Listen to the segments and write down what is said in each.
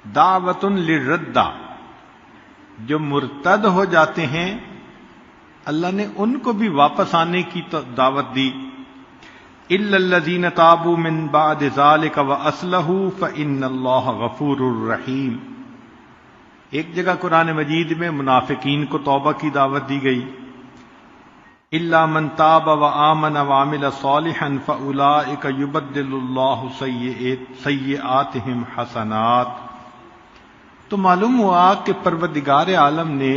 دعوت للردہ، جو مرتد ہو جاتے ہیں اللہ نے ان کو بھی واپس آنے کی دعوت دی. الا الذین تابوا من بعد ذلک واصلحوا فان اللہ غفور الرحیم. ایک جگہ قرآن مجید میں منافقین کو توبہ کی دعوت دی گئی. الا من تاب وآمن وعمل صالحا فاولئک یبدل اللہ سیئاتہم حسنات. تو معلوم ہوا کہ پروردگار عالم نے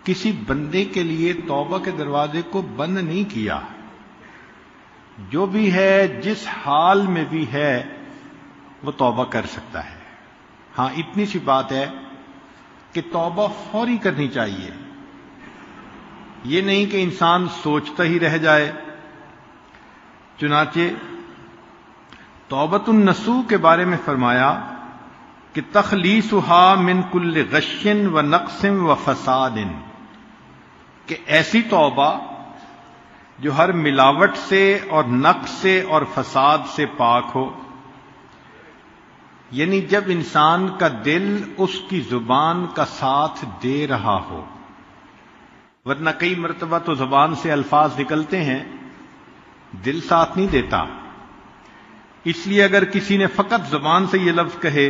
کسی بندے کے لیے توبہ کے دروازے کو بند نہیں کیا. جو بھی ہے جس حال میں بھی ہے وہ توبہ کر سکتا ہے. ہاں اتنی سی بات ہے کہ توبہ فوری کرنی چاہیے. یہ نہیں کہ انسان سوچتا ہی رہ جائے. چنانچہ توبۃ النصوح کے بارے میں فرمایا کہ تخلیصها من کل غش و نقص و فساد، کہ ایسی توبہ جو ہر ملاوٹ سے اور نقص سے اور فساد سے پاک ہو. یعنی جب انسان کا دل اس کی زبان کا ساتھ دے رہا ہو، ورنہ کئی مرتبہ تو زبان سے الفاظ نکلتے ہیں دل ساتھ نہیں دیتا. اس لیے اگر کسی نے فقط زبان سے یہ لفظ کہے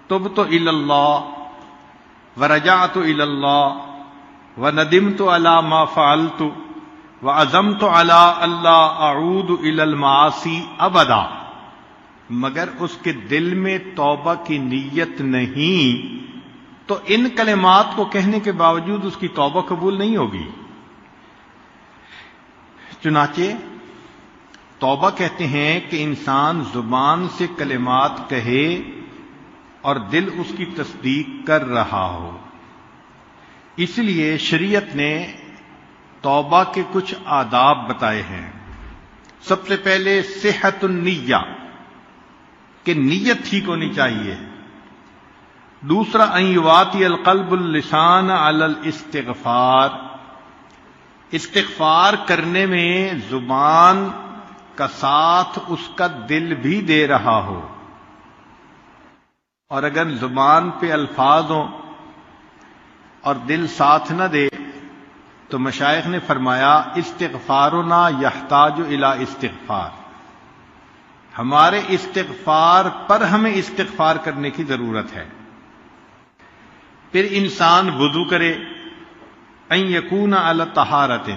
تبت الی اللہ ورجعت الی اللہ وندمت علی ما فعلت وعزمت علی اللہ اعود الی المعاصی ابدا، مگر اس کے دل میں توبہ کی نیت نہیں تو ان کلمات کو کہنے کے باوجود اس کی توبہ قبول نہیں ہوگی. چنانچہ توبہ کہتے ہیں کہ انسان زبان سے کلمات کہے اور دل اس کی تصدیق کر رہا ہو. اس لیے شریعت نے توبہ کے کچھ آداب بتائے ہیں. سب سے پہلے صحت النیہ، کہ نیت ٹھیک ہونی چاہیے. دوسرا ان یواتی القلب اللسان علی الاستغفار، استغفار کرنے میں زبان کا ساتھ اس کا دل بھی دے رہا ہو. اور اگر زبان پہ الفاظ ہوں اور دل ساتھ نہ دے تو مشائخ نے فرمایا استغفارنا یحتاج الی استغفار، ہمارے استغفار پر ہمیں استغفار کرنے کی ضرورت ہے. پھر انسان وضو کرے، ان یکون علی طہارۃ،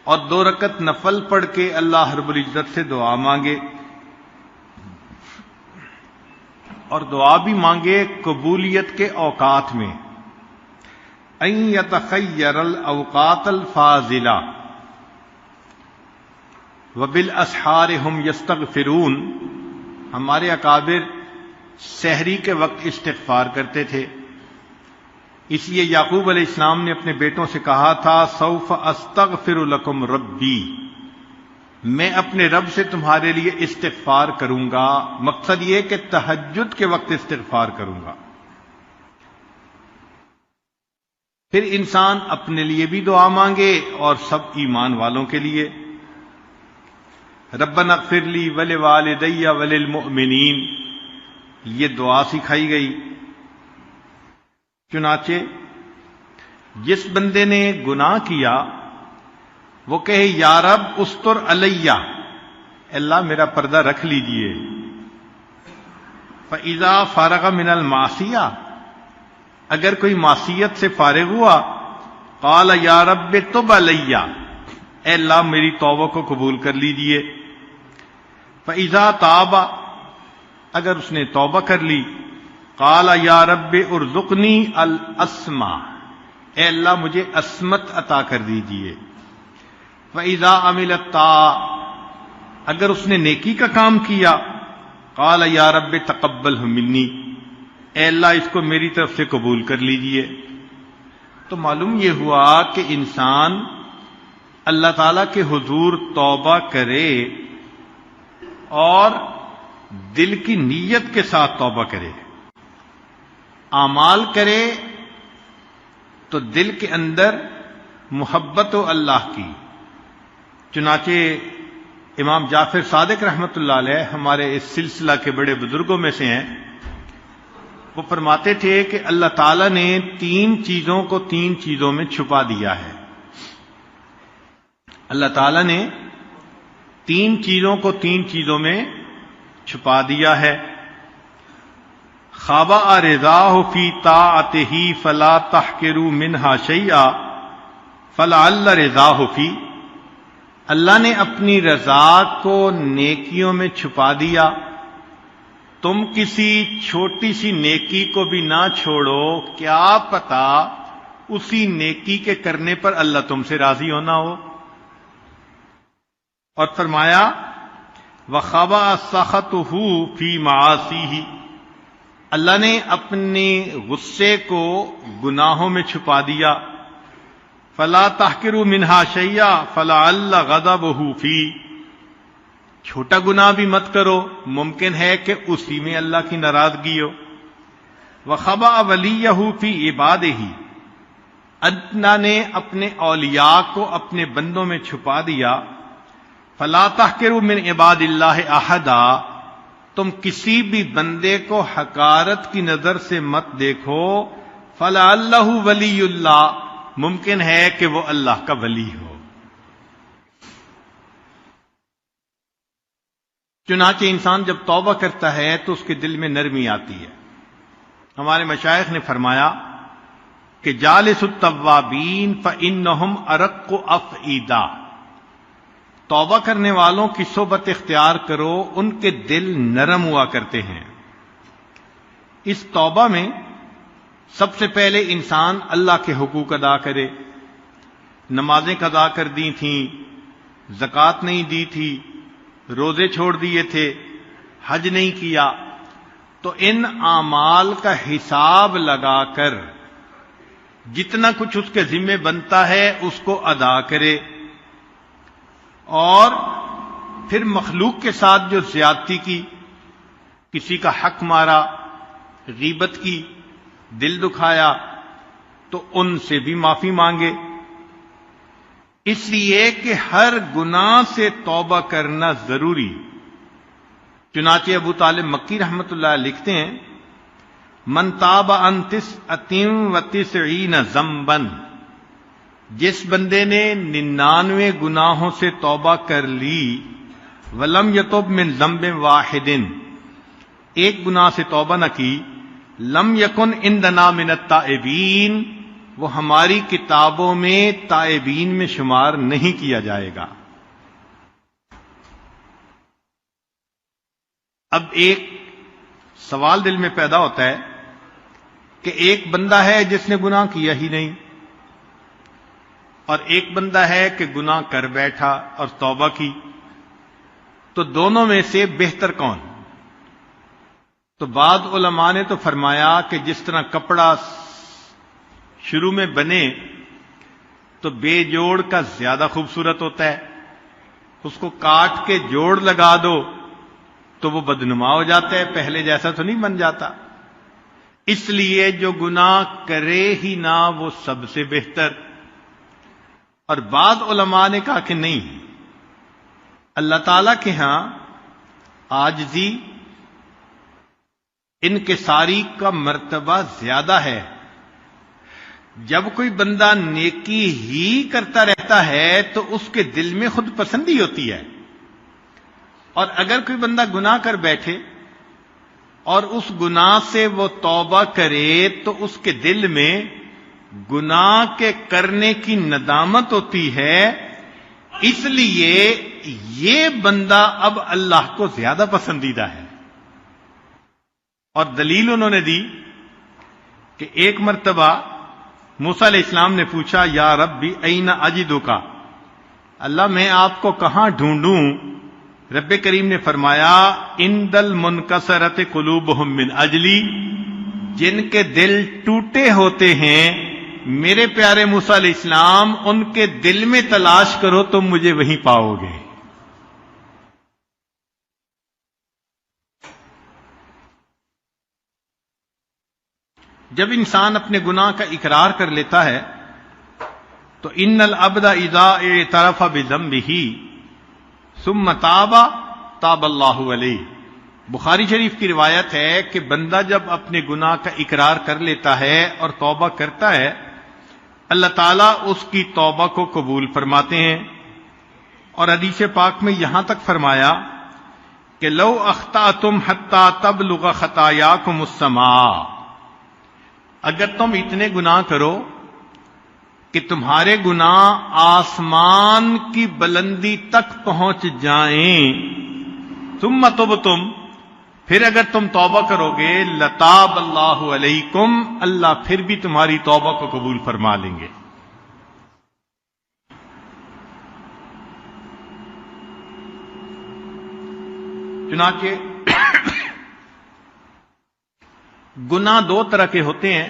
اور 2 رکعت نفل پڑھ کے اللہ رب العزت سے دعا مانگے، اور دعا بھی مانگے قبولیت کے اوقات میں. ان یتخیر الاوقات الفاضلہ وبالاسحار هم یستغفرون. ہمارے اکابر سحری کے وقت استغفار کرتے تھے. اس لیے یعقوب علیہ السلام نے اپنے بیٹوں سے کہا تھا سوف استغفر لکم ربی، میں اپنے رب سے تمہارے لیے استغفار کروں گا. مقصد یہ کہ تہجد کے وقت استغفار کروں گا. پھر انسان اپنے لیے بھی دعا مانگے اور سب ایمان والوں کے لیے. ربنا اغفر لی ولوالدی وللمؤمنین، یہ دعا سکھائی گئی. چنانچہ جس بندے نے گناہ کیا وہ کہے یا رب استر علیہ، اللہ میرا پردہ رکھ لیجئے. فَإِذَا فَارَغَ مِنَ الْمَعْصِيَةِ، اگر کوئی معصیت سے فارغ ہوا قال یا رب تب علیہ، اے اللہ میری توبہ کو قبول کر لیجئے. فَإِذَا تَابَ، اگر اس نے توبہ کر لی قال یا رب ارزقنی الاسمہ، اے اللہ مجھے عصمت عطا کر دیجئے. فَإِذَا عَمِلَ الطَّاعَةَ، اگر اس نے نیکی کا کام کیا قال یا رب تقبلہ منی، اے اللہ اس کو میری طرف سے قبول کر لیجئے. تو معلوم یہ ہوا کہ انسان اللہ تعالیٰ کے حضور توبہ کرے اور دل کی نیت کے ساتھ توبہ کرے. اعمال کرے تو دل کے اندر محبت و اللہ کی. چنانچہ امام جعفر صادق رحمۃ اللہ علیہ ہمارے اس سلسلہ کے بڑے بزرگوں میں سے ہیں. وہ فرماتے تھے کہ اللہ تعالیٰ نے 3 چیزوں کو 3 چیزوں میں چھپا دیا ہے. اللہ تعالیٰ نے 3 چیزوں کو 3 چیزوں میں چھپا دیا ہے. خابا رضاہ فی طاعتہ فلا تحقروا منہا شیئا فلعل رضاہ فی. اللہ نے اپنی رضا کو نیکیوں میں چھپا دیا. تم کسی چھوٹی سی نیکی کو بھی نہ چھوڑو، کیا پتا اسی نیکی کے کرنے پر اللہ تم سے راضی ہونا ہو. اور فرمایا وَخَبَأَ سَخَطُهُ فِي مَعَاصِيهِ. اللہ نے اپنے غصے کو گناہوں میں چھپا دیا. فَلَا تَحْقِرُوا مِنْهَا شَيْئًا فَلَعَلَّ غَضَبَهُ فِي. چھوٹا گناہ بھی مت کرو، ممکن ہے کہ اسی میں اللہ کی ناراضگی ہو. وَخَبَأَ وَلِيَّهُ فِي عِبَادِهِ. ادنا نے اپنے اولیاء کو اپنے بندوں میں چھپا دیا. فَلَا تَحْقِرُوا مِنْ عِبَادِ اللَّهِ أَحَدًا. تم کسی بھی بندے کو حقارت کی نظر سے مت دیکھو. فَلَعَلَّهُ وَلِيُّ اللَّهِ. ممکن ہے کہ وہ اللہ کا ولی ہو. چنانچہ انسان جب توبہ کرتا ہے تو اس کے دل میں نرمی آتی ہے. ہمارے مشائخ نے فرمایا کہ جالس التوابین فإنہم ارق افئدہ. توبہ کرنے والوں کی صحبت اختیار کرو، ان کے دل نرم ہوا کرتے ہیں. اس توبہ میں سب سے پہلے انسان اللہ کے حقوق ادا کرے. نمازیں قضا کر دی تھیں، زکوٰۃ نہیں دی تھی، روزے چھوڑ دیے تھے، حج نہیں کیا، تو ان اعمال کا حساب لگا کر جتنا کچھ اس کے ذمہ بنتا ہے اس کو ادا کرے. اور پھر مخلوق کے ساتھ جو زیادتی کی، کسی کا حق مارا، غیبت کی، دل دکھایا، تو ان سے بھی معافی مانگے. اس لیے کہ ہر گناہ سے توبہ کرنا ضروری. چنانچہ ابو طالب مکی رحمۃ اللہ لکھتے ہیں من تاب عن 99 ذنبا. جس بندے نے 99 گناہوں سے توبہ کر لی، ولم یتب من ذنب واحد، ایک گناہ سے توبہ نہ کی، لم یکن عندنا من التائبین، وہ ہماری کتابوں میں تائبین میں شمار نہیں کیا جائے گا. اب ایک سوال دل میں پیدا ہوتا ہے کہ ایک بندہ ہے جس نے گناہ کیا ہی نہیں، اور ایک بندہ ہے کہ گناہ کر بیٹھا اور توبہ کی، تو دونوں میں سے بہتر کون؟ تو بعض علماء نے تو فرمایا کہ جس طرح کپڑا شروع میں بنے تو بے جوڑ کا زیادہ خوبصورت ہوتا ہے، اس کو کاٹ کے جوڑ لگا دو تو وہ بدنما ہو جاتا ہے، پہلے جیسا تو نہیں بن جاتا. اس لیے جو گناہ کرے ہی نہ وہ سب سے بہتر. اور بعض علماء نے کہا کہ نہیں، اللہ تعالی کے ہاں عاجزی، انکساری کا مرتبہ زیادہ ہے. جب کوئی بندہ نیکی ہی کرتا رہتا ہے تو اس کے دل میں خود پسندی ہوتی ہے، اور اگر کوئی بندہ گناہ کر بیٹھے اور اس گناہ سے وہ توبہ کرے تو اس کے دل میں گناہ کے کرنے کی ندامت ہوتی ہے. اس لیے یہ بندہ اب اللہ کو زیادہ پسندیدہ ہے. اور دلیل انہوں نے دی کہ ایک مرتبہ موسیٰ علیہ السلام نے پوچھا یا ربی این اجدک، اللہ میں آپ کو کہاں ڈھونڈوں؟ رب کریم نے فرمایا عند المنکسرۃ قلوبہم من اجلی، جن کے دل ٹوٹے ہوتے ہیں میرے پیارے موسیٰ علیہ السلام ان کے دل میں تلاش کرو تم مجھے وہیں پاؤ گے. جب انسان اپنے گناہ کا اقرار کر لیتا ہے تو ان العبد اذا اعترف بذنبہ ثم تاب تاب اللہ علیہ. بخاری شریف کی روایت ہے کہ بندہ جب اپنے گناہ کا اقرار کر لیتا ہے اور توبہ کرتا ہے، اللہ تعالیٰ اس کی توبہ کو قبول فرماتے ہیں. اور حدیث پاک میں یہاں تک فرمایا کہ لو اخطأتم حتی تبلغ خطایاکم السماء، اگر تم اتنے گناہ کرو کہ تمہارے گناہ آسمان کی بلندی تک پہنچ جائیں، ثم تبتم، پھر اگر تم توبہ کرو گے، لتاب اللہ علیکم، اللہ پھر بھی تمہاری توبہ کو قبول فرما لیں گے. چنانچہ گناہ دو طرح کے ہوتے ہیں،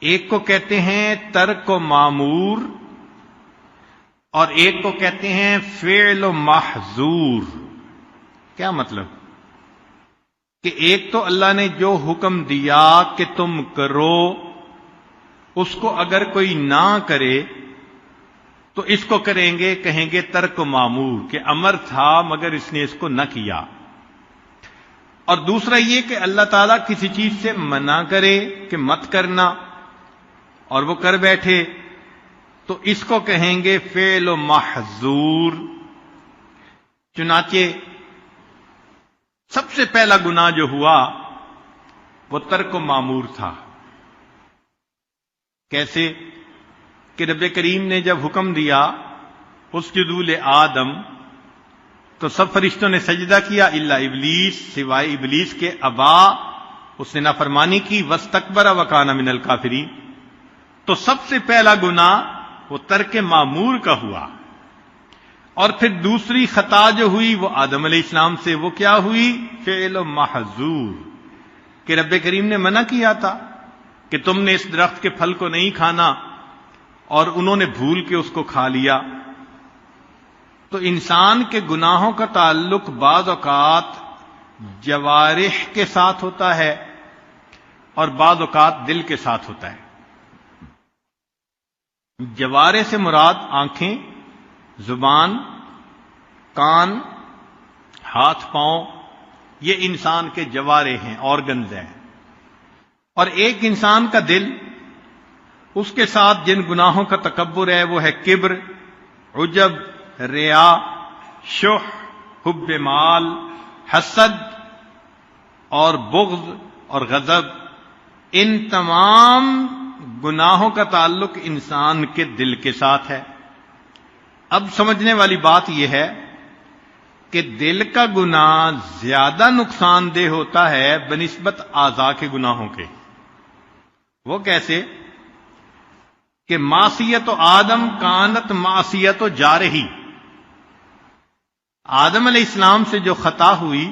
ایک کو کہتے ہیں ترک و معمور اور ایک کو کہتے ہیں فعل و محظور. کیا مطلب؟ کہ ایک تو اللہ نے جو حکم دیا کہ تم کرو، اس کو اگر کوئی نہ کرے تو اس کو کریں گے، کہیں گے ترک و معمور، کہ امر تھا مگر اس نے اس کو نہ کیا. اور دوسرا یہ کہ اللہ تعالیٰ کسی چیز سے منع کرے کہ مت کرنا اور وہ کر بیٹھے تو اس کو کہیں گے فعل و محظور. چنانچہ سب سے پہلا گناہ جو ہوا وہ ترک و معمور تھا. کیسے؟ کہ رب کریم نے جب حکم دیا اسجدوا لآدم تو سب فرشتوں نے سجدہ کیا الا ابلیس، سوائے ابلیس کے، ابا، اس نے نافرمانی کی، واستکبر وکان من الکافرین. تو سب سے پہلا گناہ وہ ترک معمور کا ہوا. اور پھر دوسری خطا جو ہوئی وہ آدم علیہ السلام سے، وہ کیا ہوئی؟ فعل و محظور، کہ رب کریم نے منع کیا تھا کہ تم نے اس درخت کے پھل کو نہیں کھانا، اور انہوں نے بھول کے اس کو کھا لیا. تو انسان کے گناہوں کا تعلق بعض اوقات جوارح کے ساتھ ہوتا ہے اور بعض اوقات دل کے ساتھ ہوتا ہے. جوارح سے مراد آنکھیں، زبان، کان، ہاتھ پاؤں، یہ انسان کے جوارح ہیں، آرگنز ہیں. اور ایک انسان کا دل، اس کے ساتھ جن گناہوں کا تکبر ہے وہ ہے کبر، عجب، ریا، شح، حب مال، حسد اور بغض اور غضب. ان تمام گناہوں کا تعلق انسان کے دل کے ساتھ ہے. اب سمجھنے والی بات یہ ہے کہ دل کا گناہ زیادہ نقصان دہ ہوتا ہے بنسبت اعضاء کے گناہوں کے. وہ کیسے؟ کہ معصیت آدم کانت معصیت جارحی، آدم علیہ السلام سے جو خطا ہوئی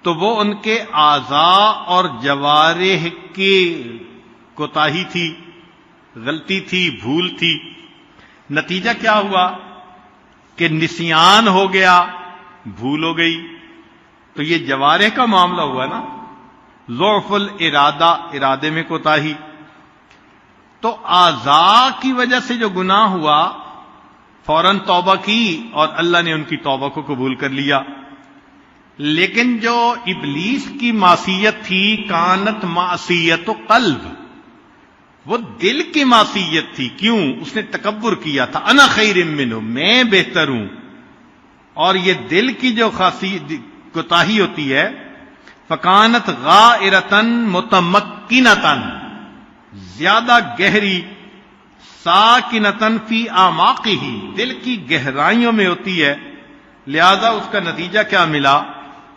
تو وہ ان کے اعضاء اور جوارح کی کوتاہی تھی، غلطی تھی، بھول تھی. نتیجہ کیا ہوا؟ کہ نسیان ہو گیا، بھول ہو گئی. تو یہ جوارح کا معاملہ ہوا نا، ضعف الارادہ، ارادے میں کوتاہی. تو اعضاء کی وجہ سے جو گناہ ہوا فوراً توبہ کی اور اللہ نے ان کی توبہ کو قبول کر لیا. لیکن جو ابلیس کی معصیت تھی، کانت معصیت قلب، وہ دل کی معصیت تھی. کیوں؟ اس نے تکبر کیا تھا، انا خیر منہ، میں بہتر ہوں. اور یہ دل کی جو کوتاہی ہوتی ہے، فکانت غائرتن متمکنتن، زیادہ گہری، ساکنتن فی اعماقہ، دل کی گہرائیوں میں ہوتی ہے. لہذا اس کا نتیجہ کیا ملا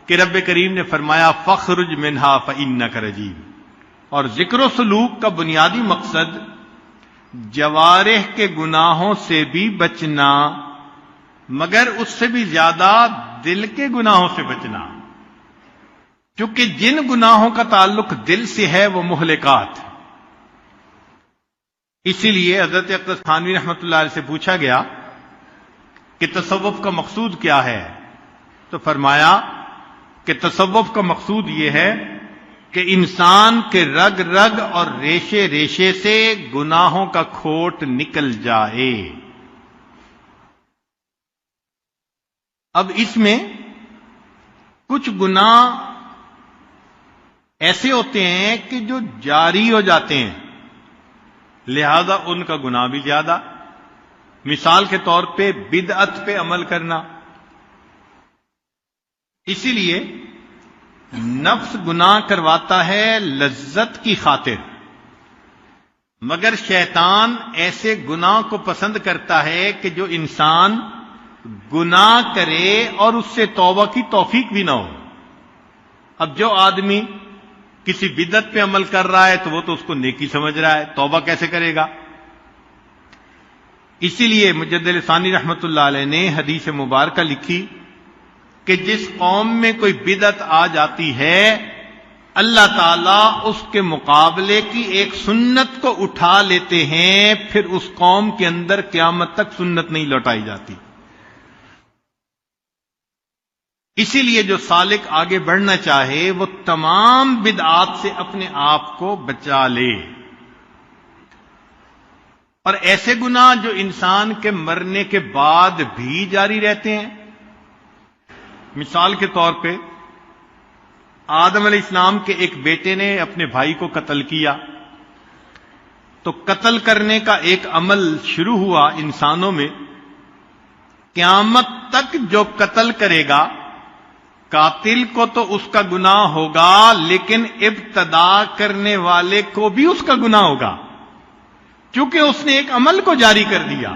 کہ رب کریم نے فرمایا فخرج منہا فانک رجیم. اور ذکر و سلوک کا بنیادی مقصد جوارح کے گناہوں سے بھی بچنا، مگر اس سے بھی زیادہ دل کے گناہوں سے بچنا، چونکہ جن گناہوں کا تعلق دل سے ہے وہ مہلکات. اسی لیے حضرت اقدس تھانوی رحمۃ اللہ علیہ سے پوچھا گیا کہ تصوف کا مقصود کیا ہے، تو فرمایا کہ تصوف کا مقصود یہ ہے کہ انسان کے رگ رگ اور ریشے ریشے سے گناہوں کا کھوٹ نکل جائے. اب اس میں کچھ گناہ ایسے ہوتے ہیں کہ جو جاری ہو جاتے ہیں، لہذا ان کا گناہ بھی زیادہ. مثال کے طور پہ بدعت پہ عمل کرنا. اسی لیے نفس گناہ کرواتا ہے لذت کی خاطر، مگر شیطان ایسے گناہ کو پسند کرتا ہے کہ جو انسان گناہ کرے اور اس سے توبہ کی توفیق بھی نہ ہو. اب جو آدمی کسی بدعت پہ عمل کر رہا ہے تو وہ تو اس کو نیکی سمجھ رہا ہے، توبہ کیسے کرے گا؟ اسی لیے مجدد ثانی رحمت اللہ علیہ نے حدیث مبارکہ لکھی کہ جس قوم میں کوئی بدعت آ جاتی ہے، اللہ تعالیٰ اس کے مقابلے کی ایک سنت کو اٹھا لیتے ہیں، پھر اس قوم کے اندر قیامت تک سنت نہیں لوٹائی جاتی. اسی لیے جو سالک آگے بڑھنا چاہے وہ تمام بدعات سے اپنے آپ کو بچا لے. اور ایسے گناہ جو انسان کے مرنے کے بعد بھی جاری رہتے ہیں، مثال کے طور پہ آدم علیہ السلام کے ایک بیٹے نے اپنے بھائی کو قتل کیا، تو قتل کرنے کا ایک عمل شروع ہوا انسانوں میں. قیامت تک جو قتل کرے گا، قاتل کو تو اس کا گناہ ہوگا، لیکن ابتدا کرنے والے کو بھی اس کا گناہ ہوگا، کیونکہ اس نے ایک عمل کو جاری کر دیا.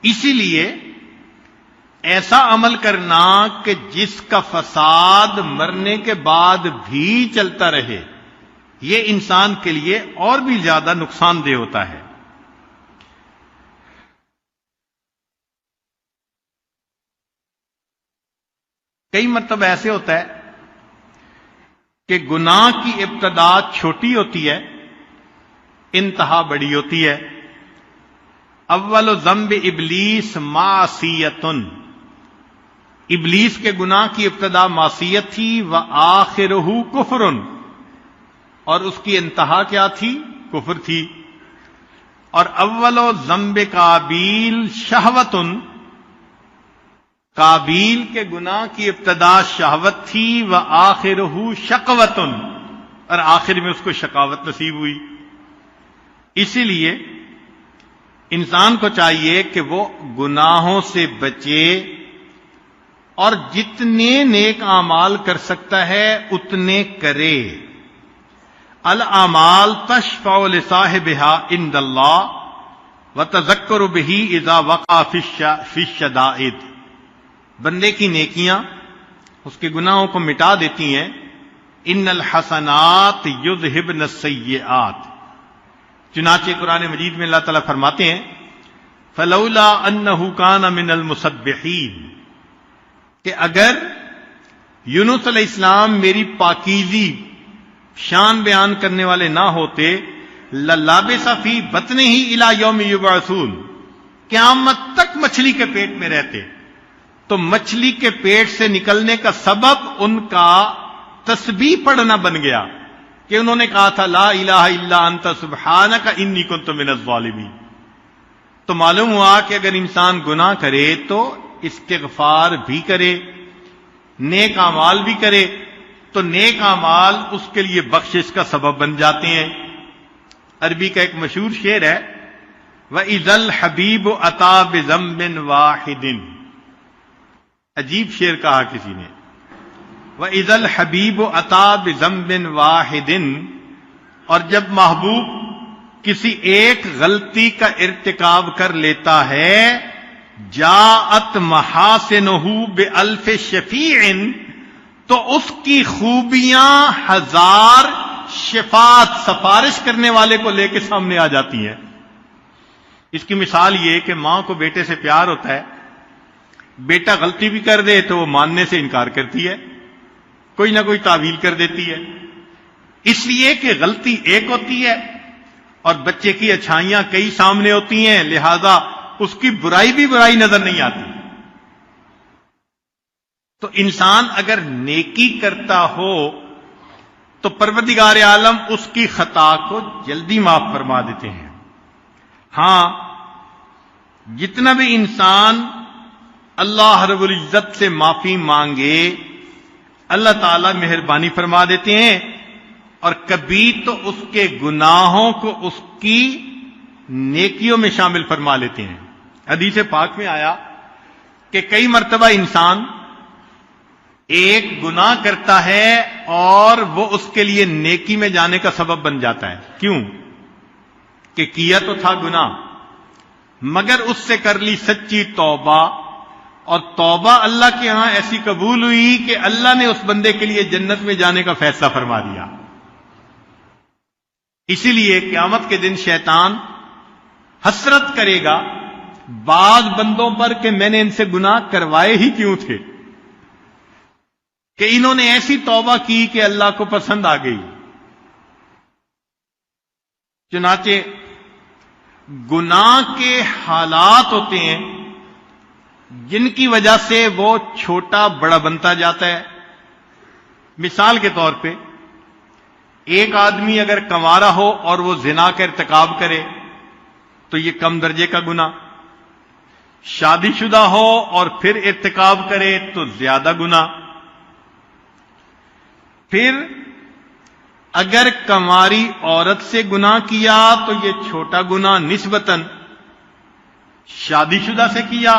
اسی لیے ایسا عمل کرنا کہ جس کا فساد مرنے کے بعد بھی چلتا رہے، یہ انسان کے لیے اور بھی زیادہ نقصان دہ ہوتا ہے. کئی مرتبہ ایسے ہوتا ہے کہ گناہ کی ابتدا چھوٹی ہوتی ہے، انتہا بڑی ہوتی ہے. اول ذنب ابلیس معصیۃ، ابلیس کے گناہ کی ابتدا معصیت تھی، وآخرہ کفر، اور اس کی انتہا کیا تھی؟ کفر تھی. اور اول ذنب قابیل شہوۃ، قابیل کے گناہ کی ابتدا شہوت تھی، وآخرہ شقوۃ، اور آخر میں اس کو شقاوت نصیب ہوئی. اسی لیے انسان کو چاہیے کہ وہ گناہوں سے بچے اور جتنے نیک اعمال کر سکتا ہے اتنے کرے. الاعمال تشفع لصاحبها عند اللہ وتذکر به اذا وقع فی الشدائد. بندے کی نیکیاں اس کے گناہوں کو مٹا دیتی ہیں. ان الحسنات یذہبن السیئات. چنانچہ قرآن مجید میں اللہ تعالیٰ فرماتے ہیں فلولا انہ کان من المسبحین، کہ اگر یونس علیہ السلام میری پاکیزی شان بیان کرنے والے نہ ہوتے، للابث فی بطنہ الی یوم یبعثون، قیامت تک مچھلی کے پیٹ میں رہتے. تو مچھلی کے پیٹ سے نکلنے کا سبب ان کا تسبیح پڑھنا بن گیا کہ انہوں نے کہا تھا لا الہ الا انت سبحانک انی کنت من الظالمین. تو معلوم ہوا کہ اگر انسان گناہ کرے تو استغفار بھی کرے، نیک اعمال بھی کرے، تو نیک اعمال اس کے لیے بخشش کا سبب بن جاتے ہیں. عربی کا ایک مشہور شعر ہے وَإِذَا الْحَبِيبُ أَتَى بِذَنبٍ وَاحِدٍ. عجیب شعر کہا کسی نے، وَإِذَا الْحَبِيبُ أَتَى بِذَنبٍ وَاحِدٍ، اور جب محبوب کسی ایک غلطی کا ارتکاب کر لیتا ہے، جاءت محاسنہ بألف شفیع، تو اس کی خوبیاں ہزار شفاعت سفارش کرنے والے کو لے کے سامنے آ جاتی ہیں. اس کی مثال یہ کہ ماں کو بیٹے سے پیار ہوتا ہے، بیٹا غلطی بھی کر دے تو وہ ماننے سے انکار کرتی ہے، کوئی نہ کوئی تعویل کر دیتی ہے، اس لیے کہ غلطی ایک ہوتی ہے اور بچے کی اچھائیاں کئی سامنے ہوتی ہیں، لہذا اس کی برائی بھی برائی نظر نہیں آتی. تو انسان اگر نیکی کرتا ہو تو پروردگار عالم اس کی خطا کو جلدی معاف فرما دیتے ہیں. ہاں، جتنا بھی انسان اللہ رب العزت سے معافی مانگے، اللہ تعالیٰ مہربانی فرما دیتے ہیں، اور کبھی تو اس کے گناہوں کو اس کی نیکیوں میں شامل فرما لیتے ہیں۔ حدیث پاک میں آیا کہ کئی مرتبہ انسان ایک گناہ کرتا ہے اور وہ اس کے لیے نیکی میں جانے کا سبب بن جاتا ہے۔ کیوں؟ کہ کیا تو تھا گناہ، مگر اس سے کر لی سچی توبہ، اور توبہ اللہ کے ہاں ایسی قبول ہوئی کہ اللہ نے اس بندے کے لیے جنت میں جانے کا فیصلہ فرما دیا۔ اسی لیے قیامت کے دن شیطان حسرت کرے گا بعض بندوں پر کہ میں نے ان سے گناہ کروائے ہی کیوں تھے، کہ انہوں نے ایسی توبہ کی کہ اللہ کو پسند آ گئی۔ چنانچہ گناہ کے حالات ہوتے ہیں جن کی وجہ سے وہ چھوٹا بڑا بنتا جاتا ہے۔ مثال کے طور پہ ایک آدمی اگر کنوارا ہو اور وہ زنا کا ارتکاب کرے تو یہ کم درجے کا گناہ، شادی شدہ ہو اور پھر ارتکاب کرے تو زیادہ گناہ، پھر اگر کنواری عورت سے گناہ کیا تو یہ چھوٹا گناہ نسبتاً، شادی شدہ سے کیا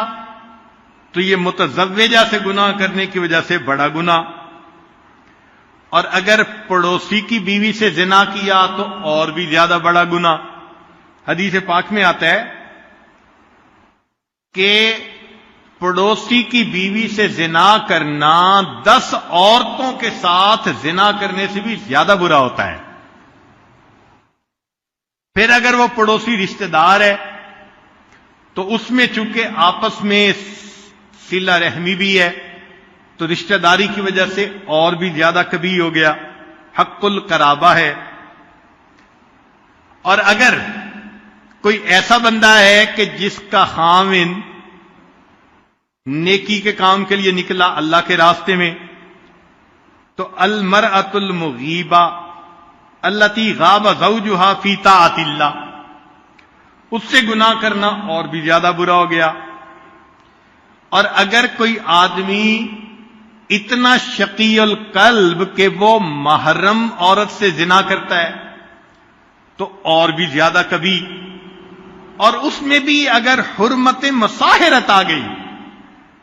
تو یہ متزوجہ سے گناہ کرنے کی وجہ سے بڑا گناہ، اور اگر پڑوسی کی بیوی سے زنا کیا تو اور بھی زیادہ بڑا گناہ۔ حدیث پاک میں آتا ہے کہ پڑوسی کی بیوی سے زنا کرنا 10 عورتوں کے ساتھ زنا کرنے سے بھی زیادہ برا ہوتا ہے۔ پھر اگر وہ پڑوسی رشتہ دار ہے تو اس میں چونکہ آپس میں صلہ رحمی بھی ہے تو رشتہ داری کی وجہ سے اور بھی زیادہ کبھی ہو گیا، حق القرابہ ہے۔ اور اگر کوئی ایسا بندہ ہے کہ جس کا خاوند نیکی کے کام کے لیے نکلا اللہ کے راستے میں، تو المرأۃ المغیبہ التی غاب زوجہا فی طاعت اللہ، اس سے گناہ کرنا اور بھی زیادہ برا ہو گیا۔ اور اگر کوئی آدمی اتنا شقی القلب کہ وہ محرم عورت سے زنا کرتا ہے تو اور بھی زیادہ کبھی، اور اس میں بھی اگر حرمت مصاہرت آ گئی۔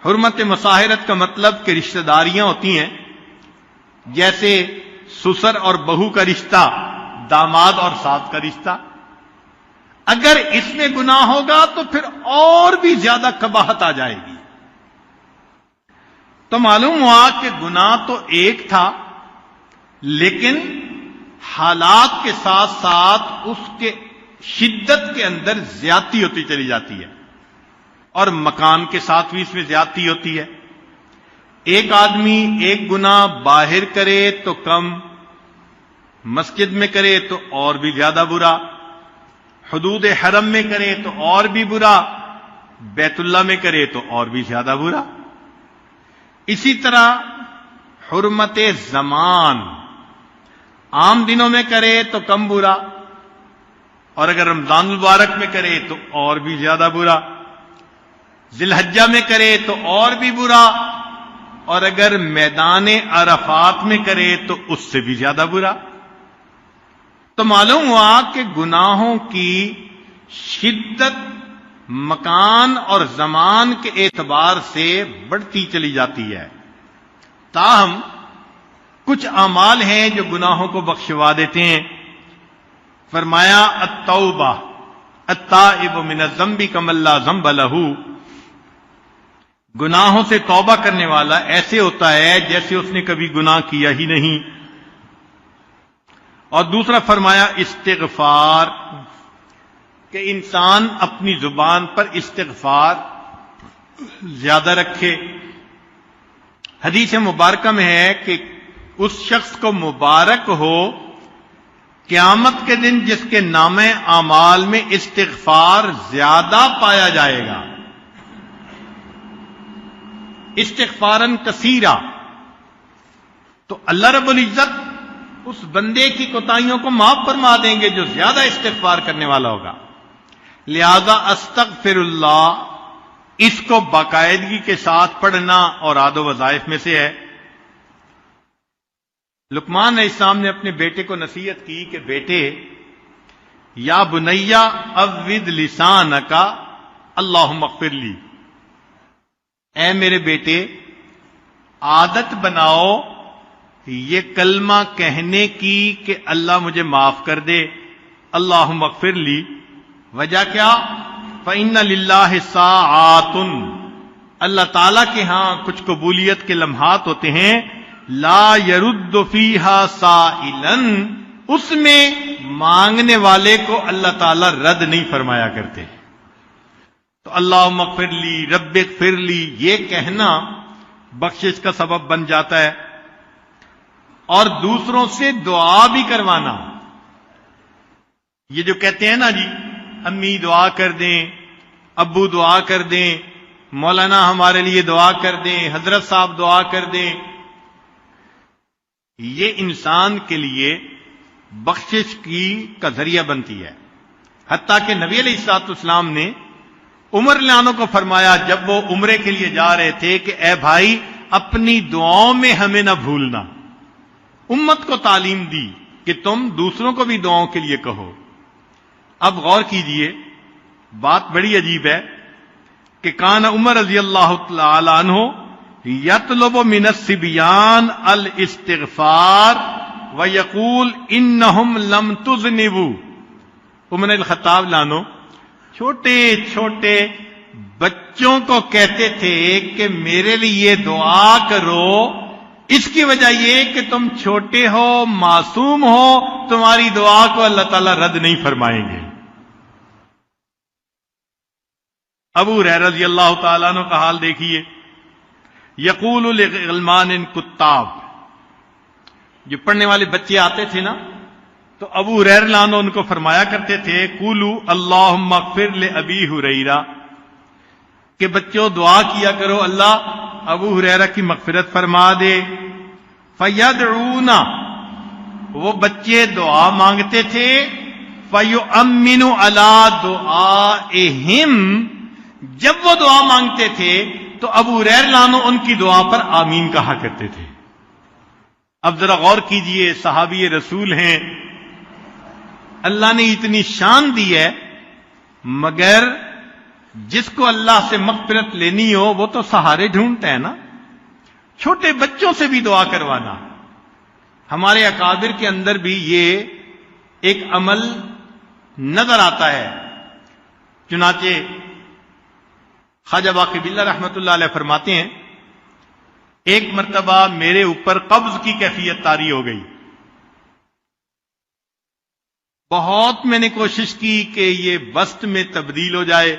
حرمت مصاہرت کا مطلب کہ رشتہ داریاں ہوتی ہیں، جیسے سسر اور بہو کا رشتہ، داماد اور ساس کا رشتہ، اگر اس میں گناہ ہوگا تو پھر اور بھی زیادہ قباحت آ جائے گی۔ تو معلوم ہوا کہ گناہ تو ایک تھا، لیکن حالات کے ساتھ ساتھ اس کے شدت کے اندر زیادتی ہوتی چلی جاتی ہے، اور مکان کے ساتھ بھی اس میں زیادتی ہوتی ہے۔ ایک آدمی ایک گناہ باہر کرے تو کم، مسجد میں کرے تو اور بھی زیادہ برا، حدود حرم میں کرے تو اور بھی برا، بیت اللہ میں کرے تو اور بھی زیادہ برا۔ اسی طرح حرمت زمان، عام دنوں میں کرے تو کم برا، اور اگر رمضان المبارک میں کرے تو اور بھی زیادہ برا، ذی الحجہ میں کرے تو اور بھی برا، اور اگر میدان عرفات میں کرے تو اس سے بھی زیادہ برا۔ تو معلوم ہوا کہ گناہوں کی شدت مکان اور زمان کے اعتبار سے بڑھتی چلی جاتی ہے۔ تاہم کچھ اعمال ہیں جو گناہوں کو بخشوا دیتے ہیں۔ فرمایا التوبہ التائب من الذنب کمن لا ذنب لہ، گناہوں سے توبہ کرنے والا ایسے ہوتا ہے جیسے اس نے کبھی گناہ کیا ہی نہیں۔ اور دوسرا فرمایا استغفار، کہ انسان اپنی زبان پر استغفار زیادہ رکھے۔ حدیث مبارکہ میں ہے کہ اس شخص کو مبارک ہو قیامت کے دن جس کے نامہ اعمال میں استغفار زیادہ پایا جائے گا، استغفاراً کثیرا۔ تو اللہ رب العزت اس بندے کی کوتاہیوں کو معاف فرما دیں گے جو زیادہ استغفار کرنے والا ہوگا۔ لہذا استغفر اللہ اس کو باقاعدگی کے ساتھ پڑھنا اور عاد و وظائف میں سے ہے۔ لقمان علیہ السلام نے اپنے بیٹے کو نصیحت کی کہ بیٹے، یا بنیا اود لسانک اللہم اغفر لی، اے میرے بیٹے عادت بناؤ یہ کلمہ کہنے کی کہ اللہ مجھے معاف کر دے، اللہم اغفر لی۔ وجہ کیا؟ فإن للہ ساعات، اللہ تعالیٰ کے ہاں کچھ قبولیت کے لمحات ہوتے ہیں، لا يرد فیہا سائلا، اس میں مانگنے والے کو اللہ تعالیٰ رد نہیں فرمایا کرتے۔ تو اللہم اغفر لی، رب اغفر لی، یہ کہنا بخشش کا سبب بن جاتا ہے، اور دوسروں سے دعا بھی کروانا۔ یہ جو کہتے ہیں نا جی امی دعا کر دیں، ابو دعا کر دیں، مولانا ہمارے لیے دعا کر دیں، حضرت صاحب دعا کر دیں، یہ انسان کے لیے بخشش کا ذریعہ بنتی ہے۔ حتیٰ کہ نبی علیہ الصلوۃ والسلام نے عمر رضی اللہ عنہ کو فرمایا جب وہ عمرے کے لیے جا رہے تھے کہ اے بھائی اپنی دعاؤں میں ہمیں نہ بھولنا۔ امت کو تعلیم دی کہ تم دوسروں کو بھی دعاؤں کے لیے کہو۔ اب غور کیجئے، بات بڑی عجیب ہے کہ کان عمر رضی اللہ تعالی عنہ یطلب من الصبیان الاستغفار ویقول انہم لم تذنبوا۔ عمر الخطاب لانو چھوٹے چھوٹے بچوں کو کہتے تھے کہ میرے لیے دعا کرو، اس کی وجہ یہ کہ تم چھوٹے ہو، معصوم ہو، تمہاری دعا کو اللہ تعالیٰ رد نہیں فرمائیں گے۔ ابو ہریرہ رضی اللہ تعالیٰ عنہ کا حال دیکھیے، یقول لغلمان کتاب، جو پڑھنے والے بچے آتے تھے نا تو ابو ہریرہ رضی اللہ عنہ ان کو فرمایا کرتے تھے قولوا اللہم اغفر لابی ہریرہ، کہ بچوں دعا کیا کرو اللہ ابو ہریرہ کی مغفرت فرما دے۔ فیدعون، وہ بچے دعا مانگتے تھے، فیؤمن علی دعائہم، جب وہ دعا مانگتے تھے تو ابو ہریرہ رضی اللہ عنہ ان کی دعا پر آمین کہا کرتے تھے۔ اب ذرا غور کیجئے، صحابی رسول ہیں، اللہ نے اتنی شان دی ہے، مگر جس کو اللہ سے مغفرت لینی ہو وہ تو سہارے ڈھونڈتا ہے نا۔ چھوٹے بچوں سے بھی دعا کروانا، ہمارے اکابر کے اندر بھی یہ ایک عمل نظر آتا ہے۔ چنانچہ خواجہ باقی باللہ رحمت اللہ علیہ فرماتے ہیں ایک مرتبہ میرے اوپر قبض کی کیفیت طاری ہو گئی، بہت میں نے کوشش کی کہ یہ بست میں تبدیل ہو جائے،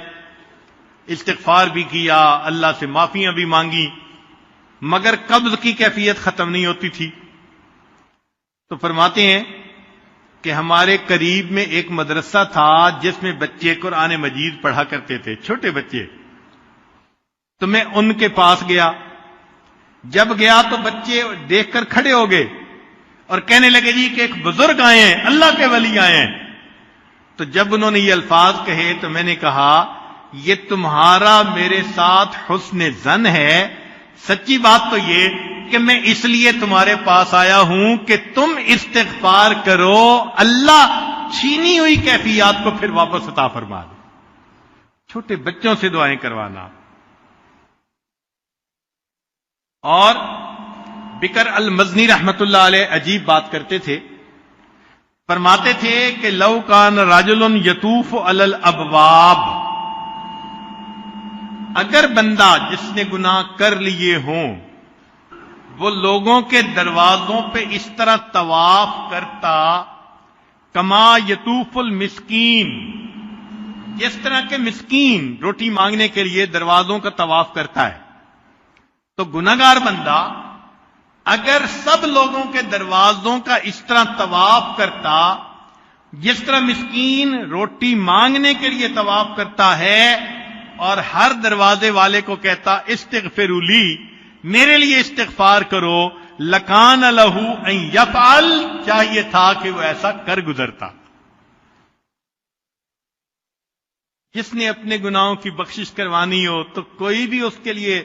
استغفار بھی کیا، اللہ سے معافیاں بھی مانگی، مگر قبض کی کیفیت ختم نہیں ہوتی تھی۔ تو فرماتے ہیں کہ ہمارے قریب میں ایک مدرسہ تھا جس میں بچے قرآن مجید پڑھا کرتے تھے، چھوٹے بچے۔ تو میں ان کے پاس گیا، جب گیا تو بچے دیکھ کر کھڑے ہو گئے اور کہنے لگے جی کہ ایک بزرگ آئے ہیں، اللہ کے ولی آئے ہیں۔ تو جب انہوں نے یہ الفاظ کہے تو میں نے کہا یہ تمہارا میرے ساتھ حسن ظن ہے، سچی بات تو یہ کہ میں اس لیے تمہارے پاس آیا ہوں کہ تم استغفار کرو، اللہ چھینی ہوئی کیفیات کو پھر واپس عطا فرما دے۔ چھوٹے بچوں سے دعائیں کروانا۔ اور بکر المزنی رحمت اللہ علیہ عجیب بات کرتے تھے، فرماتے تھے کہ لو کان رجل یطوف علی الابواب، اگر بندہ جس نے گناہ کر لیے ہوں وہ لوگوں کے دروازوں پہ اس طرح طواف کرتا، کما یطوف المسکین، جس طرح کے مسکین روٹی مانگنے کے لیے دروازوں کا طواف کرتا ہے، تو گناہگار بندہ اگر سب لوگوں کے دروازوں کا اس طرح طواف کرتا جس طرح مسکین روٹی مانگنے کے لیے طواف کرتا ہے، اور ہر دروازے والے کو کہتا استغفروا لی، میرے لیے استغفار کرو، لکان لہ ان یفعل، چاہیے تھا کہ وہ ایسا کر گزرتا۔ جس نے اپنے گناہوں کی بخشش کروانی ہو تو کوئی بھی اس کے لیے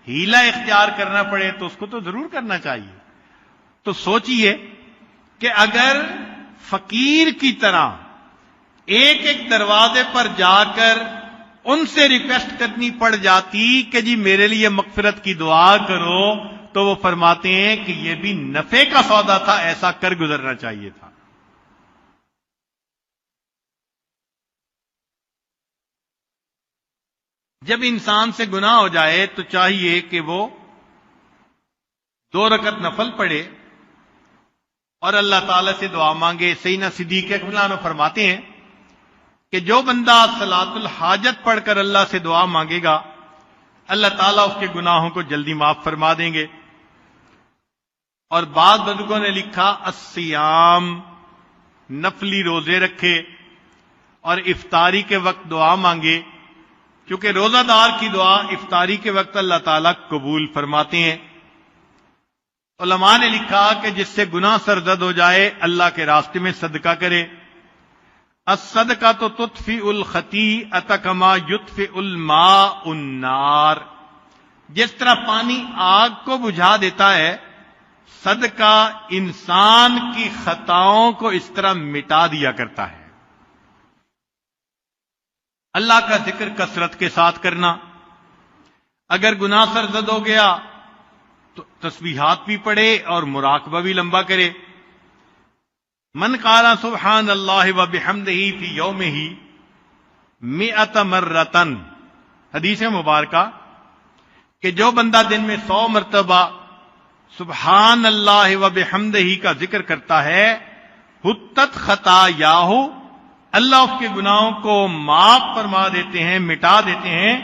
ہیلہ اختیار کرنا پڑے تو اس کو تو ضرور کرنا چاہیے. تو سوچئے کہ اگر فقیر کی طرح ایک ایک دروازے پر جا کر ان سے ریکویسٹ کرنی پڑ جاتی کہ جی میرے لیے مغفرت کی دعا کرو، تو وہ فرماتے ہیں کہ یہ بھی نفع کا سودا تھا، ایسا کر گزرنا چاہیے تھا. جب انسان سے گناہ ہو جائے تو چاہیے کہ وہ 2 رکعت نفل پڑھے اور اللہ تعالی سے دعا مانگے. سیدنا صدیق اکبر عنہ فرماتے ہیں کہ جو بندہ صلاۃ الحاجت پڑھ کر اللہ سے دعا مانگے گا، اللہ تعالیٰ اس کے گناہوں کو جلدی معاف فرما دیں گے. اور بعض بزرگوں نے لکھا الصیام، نفلی روزے رکھے اور افطاری کے وقت دعا مانگے، کیونکہ روزہ دار کی دعا افطاری کے وقت اللہ تعالیٰ قبول فرماتے ہیں. علماء نے لکھا کہ جس سے گناہ سرزد ہو جائے اللہ کے راستے میں صدقہ کرے. الصدقۃ تطفئ الخطیئۃ کما یطفئ الماء النار. جس طرح پانی آگ کو بجھا دیتا ہے، صدقہ انسان کی خطاؤں کو اس طرح مٹا دیا کرتا ہے. اللہ کا ذکر کثرت کے ساتھ کرنا. اگر گناہ سرزد ہو گیا تو تسبیحات بھی پڑھے اور مراقبہ بھی لمبا کرے. من قال سبحان اللہ وبحمدہ فی یومہ 100 مرۃ، حدیث مبارکہ کہ جو بندہ دن میں 100 مرتبہ سبحان اللہ وبحمدہ کا ذکر کرتا ہے، حطت خطایاہ، اللہ اس کے گناہوں کو معاف فرما دیتے ہیں، مٹا دیتے ہیں.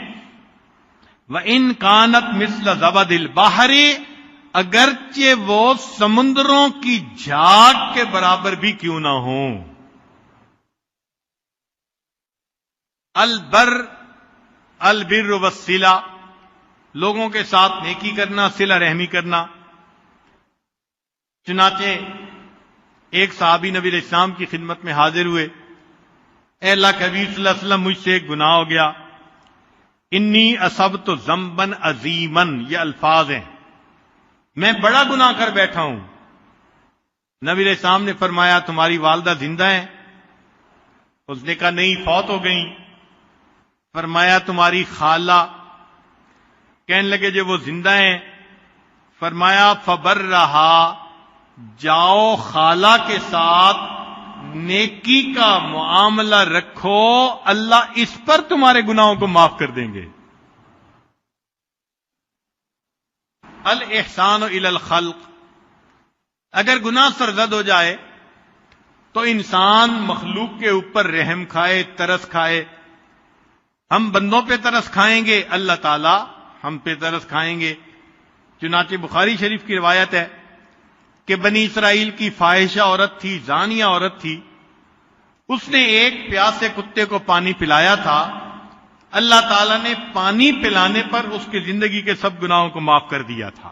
وَإِن كَانَتْ مِثْلَ زَبَدِ الْبَحْرِ، اگرچہ وہ سمندروں کی جھاگ کے برابر بھی کیوں نہ ہوں. البر والصلہ، لوگوں کے ساتھ نیکی کرنا، صلہ رحمی کرنا. چنانچہ ایک صحابی نبی علیہ السلام کی خدمت میں حاضر ہوئے. اے اللہ کے حبیب صلی اللہ علیہ وسلم، مجھ سے ایک گناہ ہو گیا. انی اصبت ذنبا عظیما، یہ الفاظ ہیں، میں بڑا گناہ کر بیٹھا ہوں. نبی علیہ السلام نے فرمایا تمہاری والدہ زندہ ہیں؟ اس نے کہا نہیں، فوت ہو گئیں. فرمایا تمہاری خالہ؟ کہنے لگے جو وہ زندہ ہیں. فرمایا فبرہا، جاؤ خالہ کے ساتھ نیکی کا معاملہ رکھو، اللہ اس پر تمہارے گناہوں کو معاف کر دیں گے. الاحسان الی الخلق، اگر گناہ سرزد ہو جائے تو انسان مخلوق کے اوپر رحم کھائے، ترس کھائے. ہم بندوں پہ ترس کھائیں گے، اللہ تعالی ہم پہ ترس کھائیں گے. چنانچہ بخاری شریف کی روایت ہے کہ بنی اسرائیل کی فاحشہ عورت تھی، زانیہ عورت تھی. اس نے ایک پیاسے کتے کو پانی پلایا تھا. اللہ تعالیٰ نے پانی پلانے پر اس کی زندگی کے سب گناہوں کو معاف کر دیا تھا.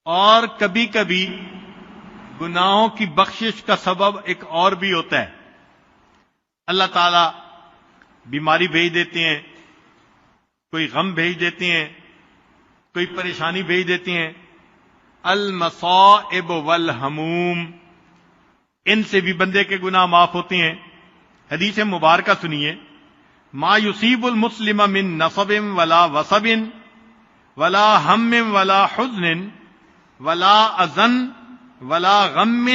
اور کبھی کبھی گناہوں کی بخشش کا سبب ایک اور بھی ہوتا ہے. اللہ تعالیٰ بیماری بھیج دیتے ہیں، کوئی غم بھیج دیتے ہیں، کوئی پریشانی بھیج دیتے ہیں. المصائب والہموم، ان سے بھی بندے کے گناہ معاف ہوتے ہیں. حدیث مبارکہ سنیے، ما یصیب المسلم من نصب ولا وصب ولا ہم ولا حزن ولا اذن ولا غم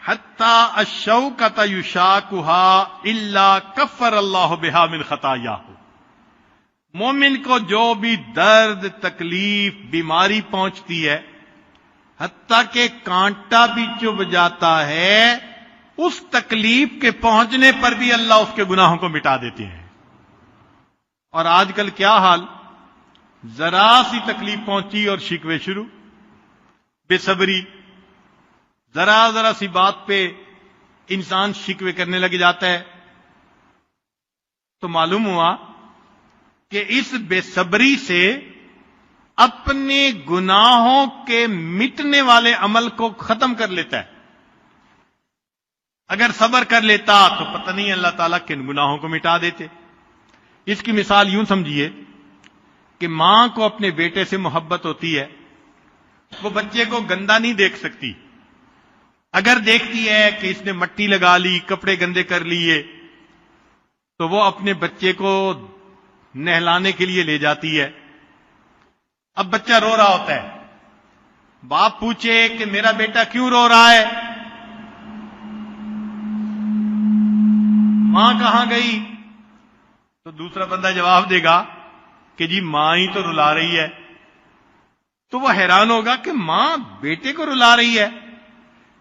حتی الشوکۃ یشاکھا الا کفر اللہ بہا من خطایاہ. مومن کو جو بھی درد، تکلیف، بیماری پہنچتی ہے، حتیٰ کہ کانٹا بھی چبھ جاتا ہے، اس تکلیف کے پہنچنے پر بھی اللہ اس کے گناہوں کو مٹا دیتے ہیں. اور آج کل کیا حال، ذرا سی تکلیف پہنچی اور شکوے شروع، بے صبری. ذرا سی بات پہ انسان شکوے کرنے لگ جاتا ہے. تو معلوم ہوا کہ اس بے صبری سے اپنے گناہوں کے مٹنے والے عمل کو ختم کر لیتا ہے. اگر صبر کر لیتا تو پتہ نہیں اللہ تعالیٰ کن گناہوں کو مٹا دیتے۔ اس کی مثال یوں سمجھیے کہ ماں کو اپنے بیٹے سے محبت ہوتی ہے، وہ بچے کو گندا نہیں دیکھ سکتی۔ اگر دیکھتی ہے کہ اس نے مٹی لگا لی، کپڑے گندے کر لیے، تو وہ اپنے بچے کو نہلانے کے لیے لے جاتی ہے۔ اب بچہ رو رہا ہوتا ہے، باپ پوچھے کہ میرا بیٹا کیوں رو رہا ہے، ماں کہاں گئی، تو دوسرا بندہ جواب دے گا کہ جی ماں ہی تو رلا رہی ہے۔ تو وہ حیران ہوگا کہ ماں بیٹے کو رلا رہی ہے،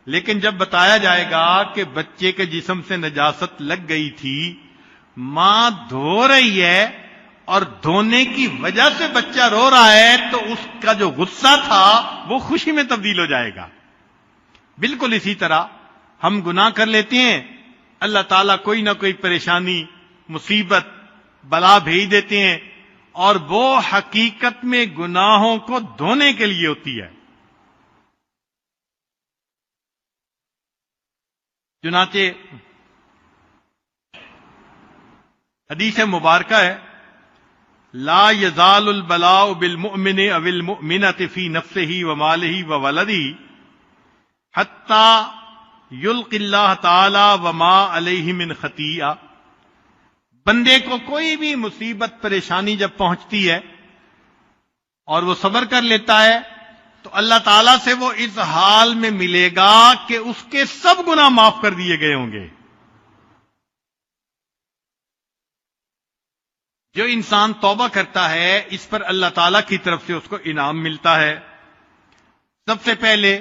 لیکن جب بتایا جائے گا کہ بچے کے جسم سے نجاست لگ گئی تھی، ماں دھو رہی ہے اور دھونے کی وجہ سے بچہ رو رہا ہے، تو اس کا جو غصہ تھا وہ خوشی میں تبدیل ہو جائے گا۔ بالکل اسی طرح ہم گناہ کر لیتے ہیں، اللہ تعالیٰ کوئی نہ کوئی پریشانی، مصیبت، بلا بھیج دیتے ہیں، اور وہ حقیقت میں گناہوں کو دھونے کے لیے ہوتی ہے۔ چنانچہ حدیث مبارکہ ہے، لا یزال البلاء بالمؤمن او المؤمنۃ فی نفسہ ومالہ وولدہ حتی یلقی اللہ تعالی وما علیہ من خطیئہ۔ بندے کو کوئی بھی مصیبت پریشانی جب پہنچتی ہے اور وہ صبر کر لیتا ہے، تو اللہ تعالیٰ سے وہ اس حال میں ملے گا کہ اس کے سب گناہ معاف کر دیے گئے ہوں گے۔ جو انسان توبہ کرتا ہے، اس پر اللہ تعالیٰ کی طرف سے اس کو انعام ملتا ہے۔ سب سے پہلے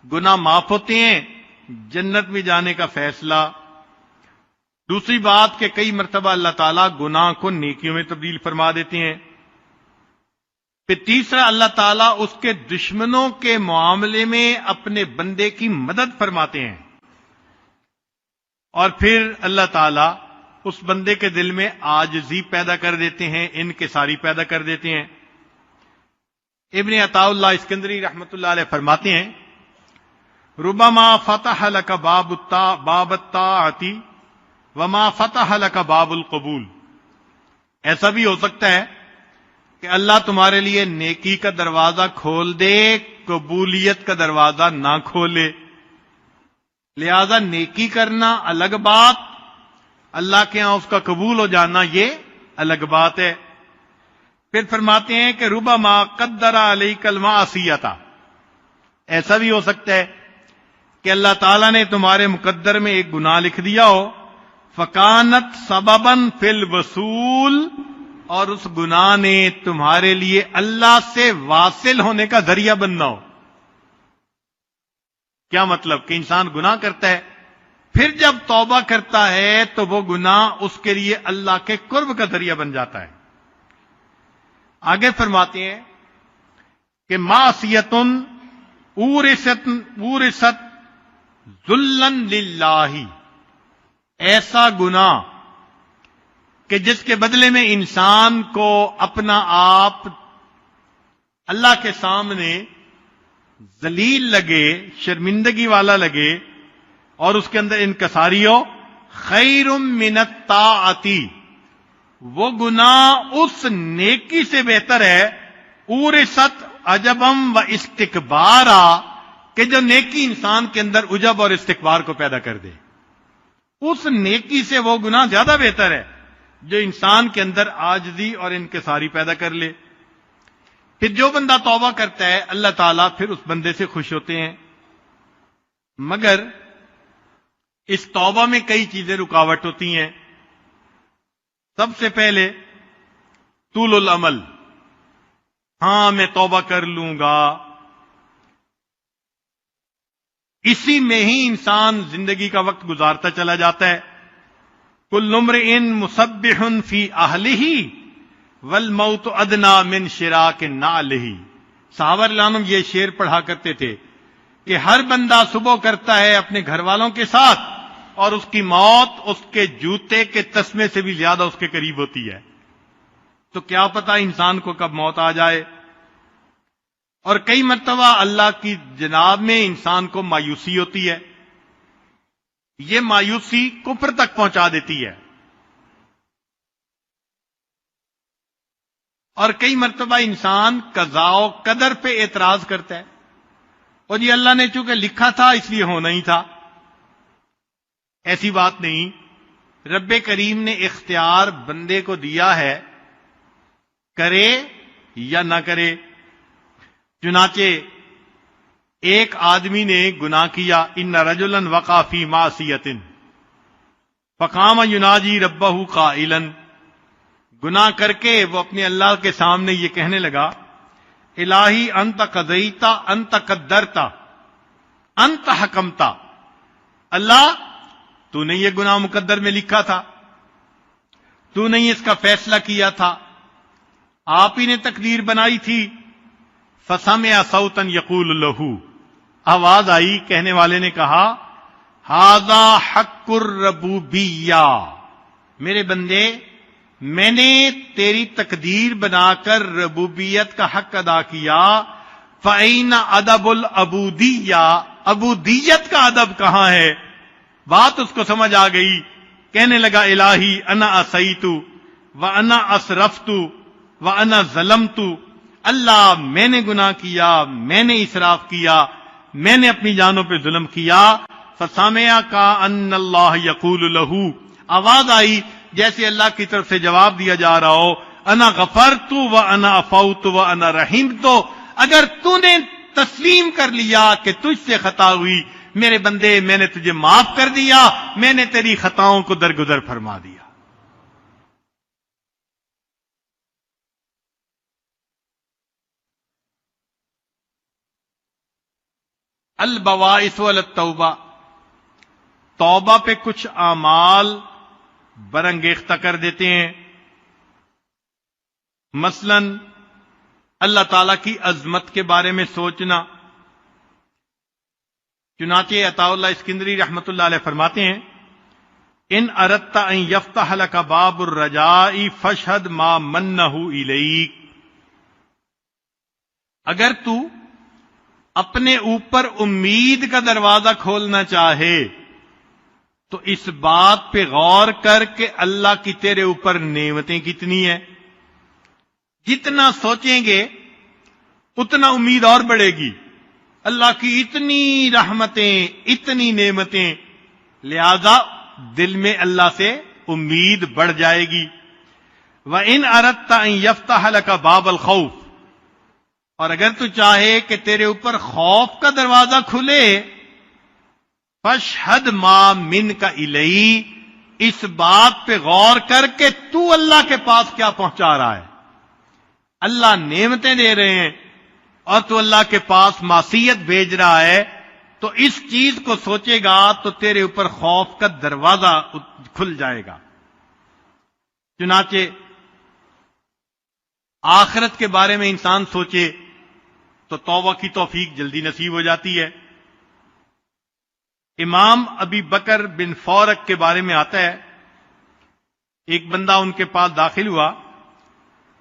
گناہ معاف ہوتے ہیں، جنت میں جانے کا فیصلہ۔ دوسری بات کہ کئی مرتبہ اللہ تعالیٰ گناہ کو نیکیوں میں تبدیل فرما دیتے ہیں۔ پھر تیسرا، اللہ تعالیٰ اس کے دشمنوں کے معاملے میں اپنے بندے کی مدد فرماتے ہیں، اور پھر اللہ تعالیٰ اس بندے کے دل میں عاجزی پیدا کر دیتے ہیں، انکساری پیدا کر دیتے ہیں۔ ابن عطاء اللہ اسکندری رحمۃ اللہ علیہ فرماتے ہیں، ربما فتح لک باب الطاعۃ وما فتح لک باب القبول۔ ایسا بھی ہو سکتا ہے کہ اللہ تمہارے لیے نیکی کا دروازہ کھول دے، قبولیت کا دروازہ نہ کھولے۔ لہذا نیکی کرنا الگ بات، اللہ کے ہاں اس کا قبول ہو جانا یہ الگ بات ہے۔ پھر فرماتے ہیں کہ ربما قدر علیک المعصیۃ، ایسا بھی ہو سکتا ہے کہ اللہ تعالیٰ نے تمہارے مقدر میں ایک گناہ لکھ دیا ہو، فکانت سبباً فی الوصول، اور اس گناہ نے تمہارے لیے اللہ سے واصل ہونے کا ذریعہ بننا ہو۔ کیا مطلب؟ کہ انسان گناہ کرتا ہے، پھر جب توبہ کرتا ہے تو وہ گناہ اس کے لیے اللہ کے قرب کا ذریعہ بن جاتا ہے۔ آگے فرماتے ہیں کہ معصیۃ اورثت ذلا للہ، ایسا گناہ کہ جس کے بدلے میں انسان کو اپنا آپ اللہ کے سامنے ذلیل لگے، شرمندگی والا لگے، اور اس کے اندر انکساری ہو، خیر من الطاعۃ، وہ گناہ اس نیکی سے بہتر ہے، اورثت عجبم و استکبارا، کہ جو نیکی انسان کے اندر عجب اور استکبار کو پیدا کر دے۔ اس نیکی سے وہ گناہ زیادہ بہتر ہے جو انسان کے اندر عاجزی اور انکساری پیدا کر لے۔ پھر جو بندہ توبہ کرتا ہے، اللہ تعالیٰ پھر اس بندے سے خوش ہوتے ہیں، مگر اس توبہ میں کئی چیزیں رکاوٹ ہوتی ہیں۔ سب سے پہلے طول العمل، ہاں میں توبہ کر لوں گا، اسی میں ہی انسان زندگی کا وقت گزارتا چلا جاتا ہے۔ کل امرئ مسبح فی اہلہ والموت ادنی من شراک نعلہ۔ صحابہ رضوان یہ شعر پڑھا کرتے تھے کہ ہر بندہ صبح کرتا ہے اپنے گھر والوں کے ساتھ، اور اس کی موت اس کے جوتے کے تسمے سے بھی زیادہ اس کے قریب ہوتی ہے۔ تو کیا پتہ انسان کو کب موت آ جائے۔ اور کئی مرتبہ اللہ کی جناب میں انسان کو مایوسی ہوتی ہے، یہ مایوسی کفر تک پہنچا دیتی ہے. اور کئی مرتبہ انسان قضاء و قدر پہ اعتراض کرتا ہے، اور یہ اللہ نے چونکہ لکھا تھا اس لیے ہونا ہی تھا. ایسی بات نہیں. رب کریم نے اختیار بندے کو دیا ہے، کرے یا نہ کرے. چنانچہ ایک آدمی نے گناہ کیا، ان رجلا وقع فی معصیۃ فقام یناجی ربہ قائلا، گناہ کر کے وہ اپنے اللہ کے سامنے یہ کہنے لگا، الہی انت قضیتا انت قدرتا انت حکمتا، اللہ تو نے یہ گناہ مقدر میں لکھا تھا، تو نے اس کا فیصلہ کیا تھا، آپ ہی نے تقدیر بنائی تھی. فسمع صوتا یقول لہ، آواز آئی، کہنے والے نے کہا، ھذا حق الربوبیہ، میرے بندے میں نے تیری تقدیر بنا کر ربوبیت کا حق ادا کیا، فَأَيْنَ أَدَبُ الْعُبُودِيَّةِ، عبودیت کا ادب کہاں ہے؟ بات اس کو سمجھ آ گئی. کہنے لگا، الہی انا عصیت وانا اسرفت وانا ظلمت، اللہ میں نے گناہ کیا، میں نے اسراف کیا، میں نے اپنی جانوں پہ ظلم کیا. فسمع کأن اللہ یقول لہ، آواز آئی جیسے اللہ کی طرف سے جواب دیا جا رہا ہو، انا غفرت وانا عفوت وانا رحمت، اگر تو نے تسلیم کر لیا کہ تجھ سے خطا ہوئی، میرے بندے میں نے تجھے معاف کر دیا، میں نے تیری خطاؤں کو درگزر فرما دیا. البواعث والتوبہ، توبہ پہ کچھ اعمال برانگیختہ کر دیتے ہیں. مثلا اللہ تعالی کی عظمت کے بارے میں سوچنا. چنانچہ عطا اللہ اسکندری رحمۃ اللہ علیہ فرماتے ہیں، ان اردت ان یفتح لک باب الرجاء فاشہد ما منہ الیک، اگر تو اپنے اوپر امید کا دروازہ کھولنا چاہے تو اس بات پہ غور کر کے اللہ کی تیرے اوپر نعمتیں کتنی ہیں. جتنا سوچیں گے اتنا امید اور بڑھے گی. اللہ کی اتنی رحمتیں، اتنی نعمتیں، لہذا دل میں اللہ سے امید بڑھ جائے گی. وَإِنْ أَرَدْتَ أَنْ يَفْتَحَ لَكَ بَابَ الْخَوْفِ، اور اگر تو چاہے کہ تیرے اوپر خوف کا دروازہ کھلے، فَاشْهَدْ مَا مِنْكَ إِلَيْهِ، اس بات پہ غور کر کے تو اللہ کے پاس کیا پہنچا رہا ہے. اللہ نعمتیں دے رہے ہیں اور تو اللہ کے پاس معصیت بھیج رہا ہے، تو اس چیز کو سوچے گا تو تیرے اوپر خوف کا دروازہ کھل جائے گا. چنانچہ آخرت کے بارے میں انسان سوچے تو توبہ کی توفیق جلدی نصیب ہو جاتی ہے. امام ابی بکر بن فورق کے بارے میں آتا ہے، ایک بندہ ان کے پاس داخل ہوا،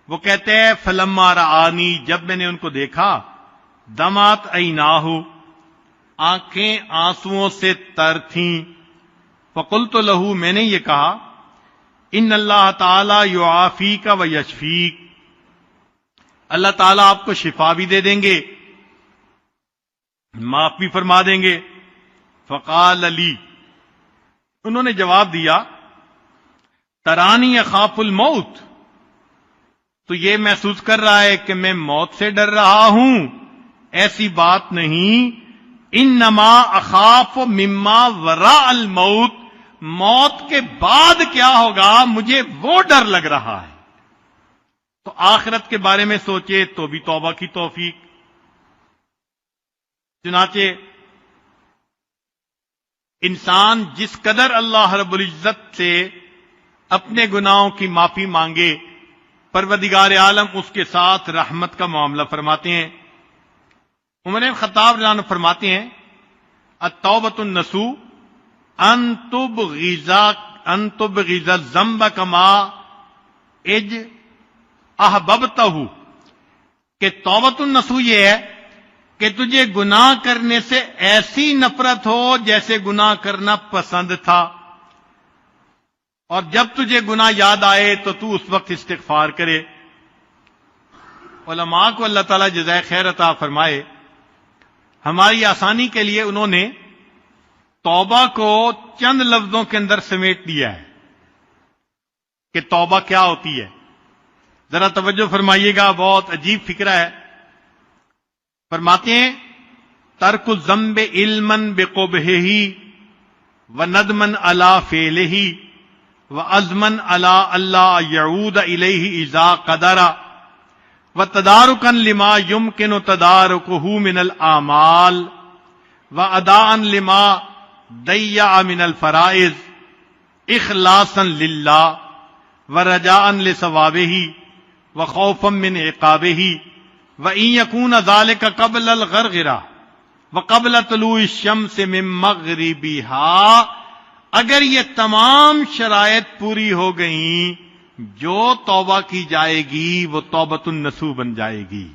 وہ کہتے ہیں فلما رآنی، جب میں نے ان کو دیکھا، دمعت عیناہ، آنکھیں آنسوؤں سے تر تھیں. فقلت لہ، میں نے یہ کہا، ان اللہ تعالی یعافیک و یشفیک، اللہ تعالیٰ آپ کو شفا بھی دے دیں گے، معاف بھی فرما دیں گے. فقال علی، انہوں نے جواب دیا، ترانی اخاف الموت، تو یہ محسوس کر رہا ہے کہ میں موت سے ڈر رہا ہوں؟ ایسی بات نہیں، انما اخاف مما وراء الموت، موت کے بعد کیا ہوگا مجھے وہ ڈر لگ رہا ہے. تو آخرت کے بارے میں سوچے تو بھی توبہ کی توفیق. چنانچہ انسان جس قدر اللہ رب العزت سے اپنے گناہوں کی معافی مانگے، پروردگار عالم اس کے ساتھ رحمت کا معاملہ فرماتے ہیں. عمر بن خطاب رضی اللہ عنہ فرماتے ہیں، التوبۃ النصوح ان تبغض الذنب کما احببتہ، کہ توبۃ النصوح یہ ہے کہ تجھے گناہ کرنے سے ایسی نفرت ہو جیسے گناہ کرنا پسند تھا، اور جب تجھے گناہ یاد آئے تو اس وقت استغفار کرے۔ علماء کو اللہ تعالیٰ جزائے خیر عطا فرمائے، ہماری آسانی کے لیے انہوں نے توبہ کو چند لفظوں کے اندر سمیٹ دیا ہے کہ توبہ کیا ہوتی ہے۔ ذرا توجہ فرمائیے گا، بہت عجیب فکرہ ہے۔ فرماتے ہیں ترک الذنب علما بقبحہ وندما علی فعلہ وعزما علی الا یعود الیہ اذا قدر وتدارکا لما یمکن تدارکہ من الاعمال واداء لما ضیع من الفرائض اخلاصا للہ ورجاء لثوابہ وخوفا من عقابہ وَإِن يَكُونَ ذَلِكَ قَبْلَ الْغَرْغِرَةِ وَقَبْلَ طُلُوعِ الشَّمْسِ مِن مَغْرِبِهَا، اگر یہ تمام شرائط پوری ہو گئیں، جو توبہ کی جائے گی وہ توبۃ النصوح بن جائے گی۔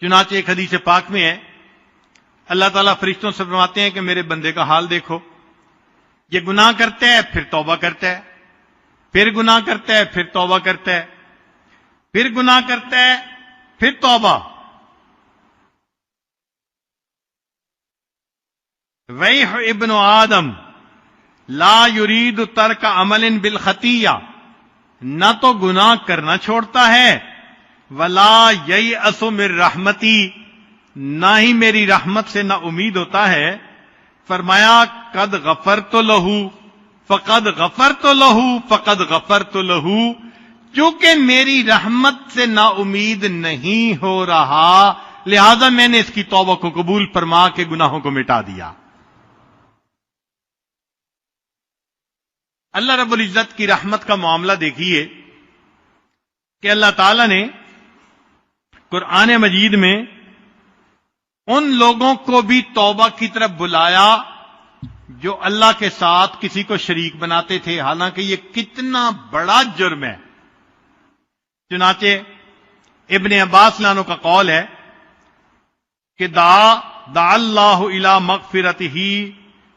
چنانچہ ایک حدیث پاک میں ہے، اللہ تعالیٰ فرشتوں سے فرماتے ہیں کہ میرے بندے کا حال دیکھو، یہ گناہ کرتا ہے پھر توبہ کرتا ہے، پھر گناہ کرتا ہے پھر توبہ کرتا ہے، پھر گناہ کرتا ہے پھر توبہ۔ ویح ابن آدم لا یرید ترک عمل بالخطیہ، نہ تو گناہ کرنا چھوڑتا ہے، ولا ییأس من رحمتی، نہ ہی میری رحمت سے نہ امید ہوتا ہے۔ فرمایا قد غفرت لہ فقد غفرت لہ فقد غفرت لہ، چونکہ میری رحمت سے نا امید نہیں ہو رہا لہذا میں نے اس کی توبہ کو قبول فرما کے گناہوں کو مٹا دیا۔ اللہ رب العزت کی رحمت کا معاملہ دیکھیے کہ اللہ تعالی نے قرآن مجید میں ان لوگوں کو بھی توبہ کی طرف بلایا جو اللہ کے ساتھ کسی کو شریک بناتے تھے، حالانکہ یہ کتنا بڑا جرم ہے۔ چنانچہ ابن عباس لانو کا قول ہے کہ دعا اللہ الی مغفرتہ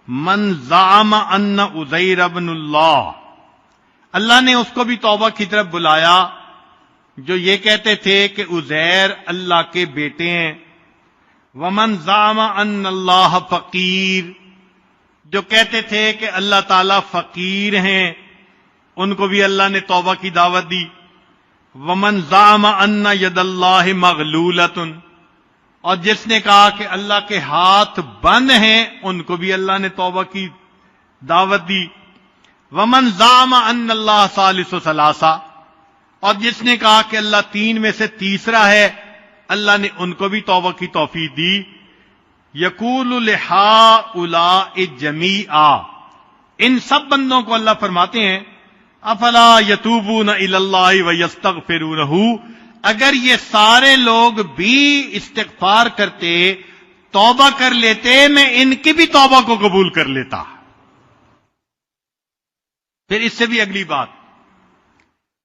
من زعم ان عزیر ابن اللہ، اللہ نے اس کو بھی توبہ کی طرف بلایا جو یہ کہتے تھے کہ عزیر اللہ کے بیٹے ہیں۔ ومن زعم ان اللہ فقیر، جو کہتے تھے کہ اللہ تعالیٰ فقیر ہیں، ان کو بھی اللہ نے توبہ کی دعوت دی۔ ومن زعم ان ید اللہ مغلولۃ، اور جس نے کہا کہ اللہ کے ہاتھ بند ہیں، ان کو بھی اللہ نے توبہ کی دعوت دی۔ ومن زعم ان اللہ ثالث ثلاثہ، اور جس نے کہا کہ اللہ تین میں سے تیسرا ہے، اللہ نے ان کو بھی توبہ کی توفیق دی۔ یقول لہؤلاء جمیعا، ان سب بندوں کو اللہ فرماتے ہیں افلا یتوبون الی اللہ ویستغفرونہ، اگر یہ سارے لوگ بھی استغفار کرتے، توبہ کر لیتے، میں ان کی بھی توبہ کو قبول کر لیتا۔ پھر اس سے بھی اگلی بات،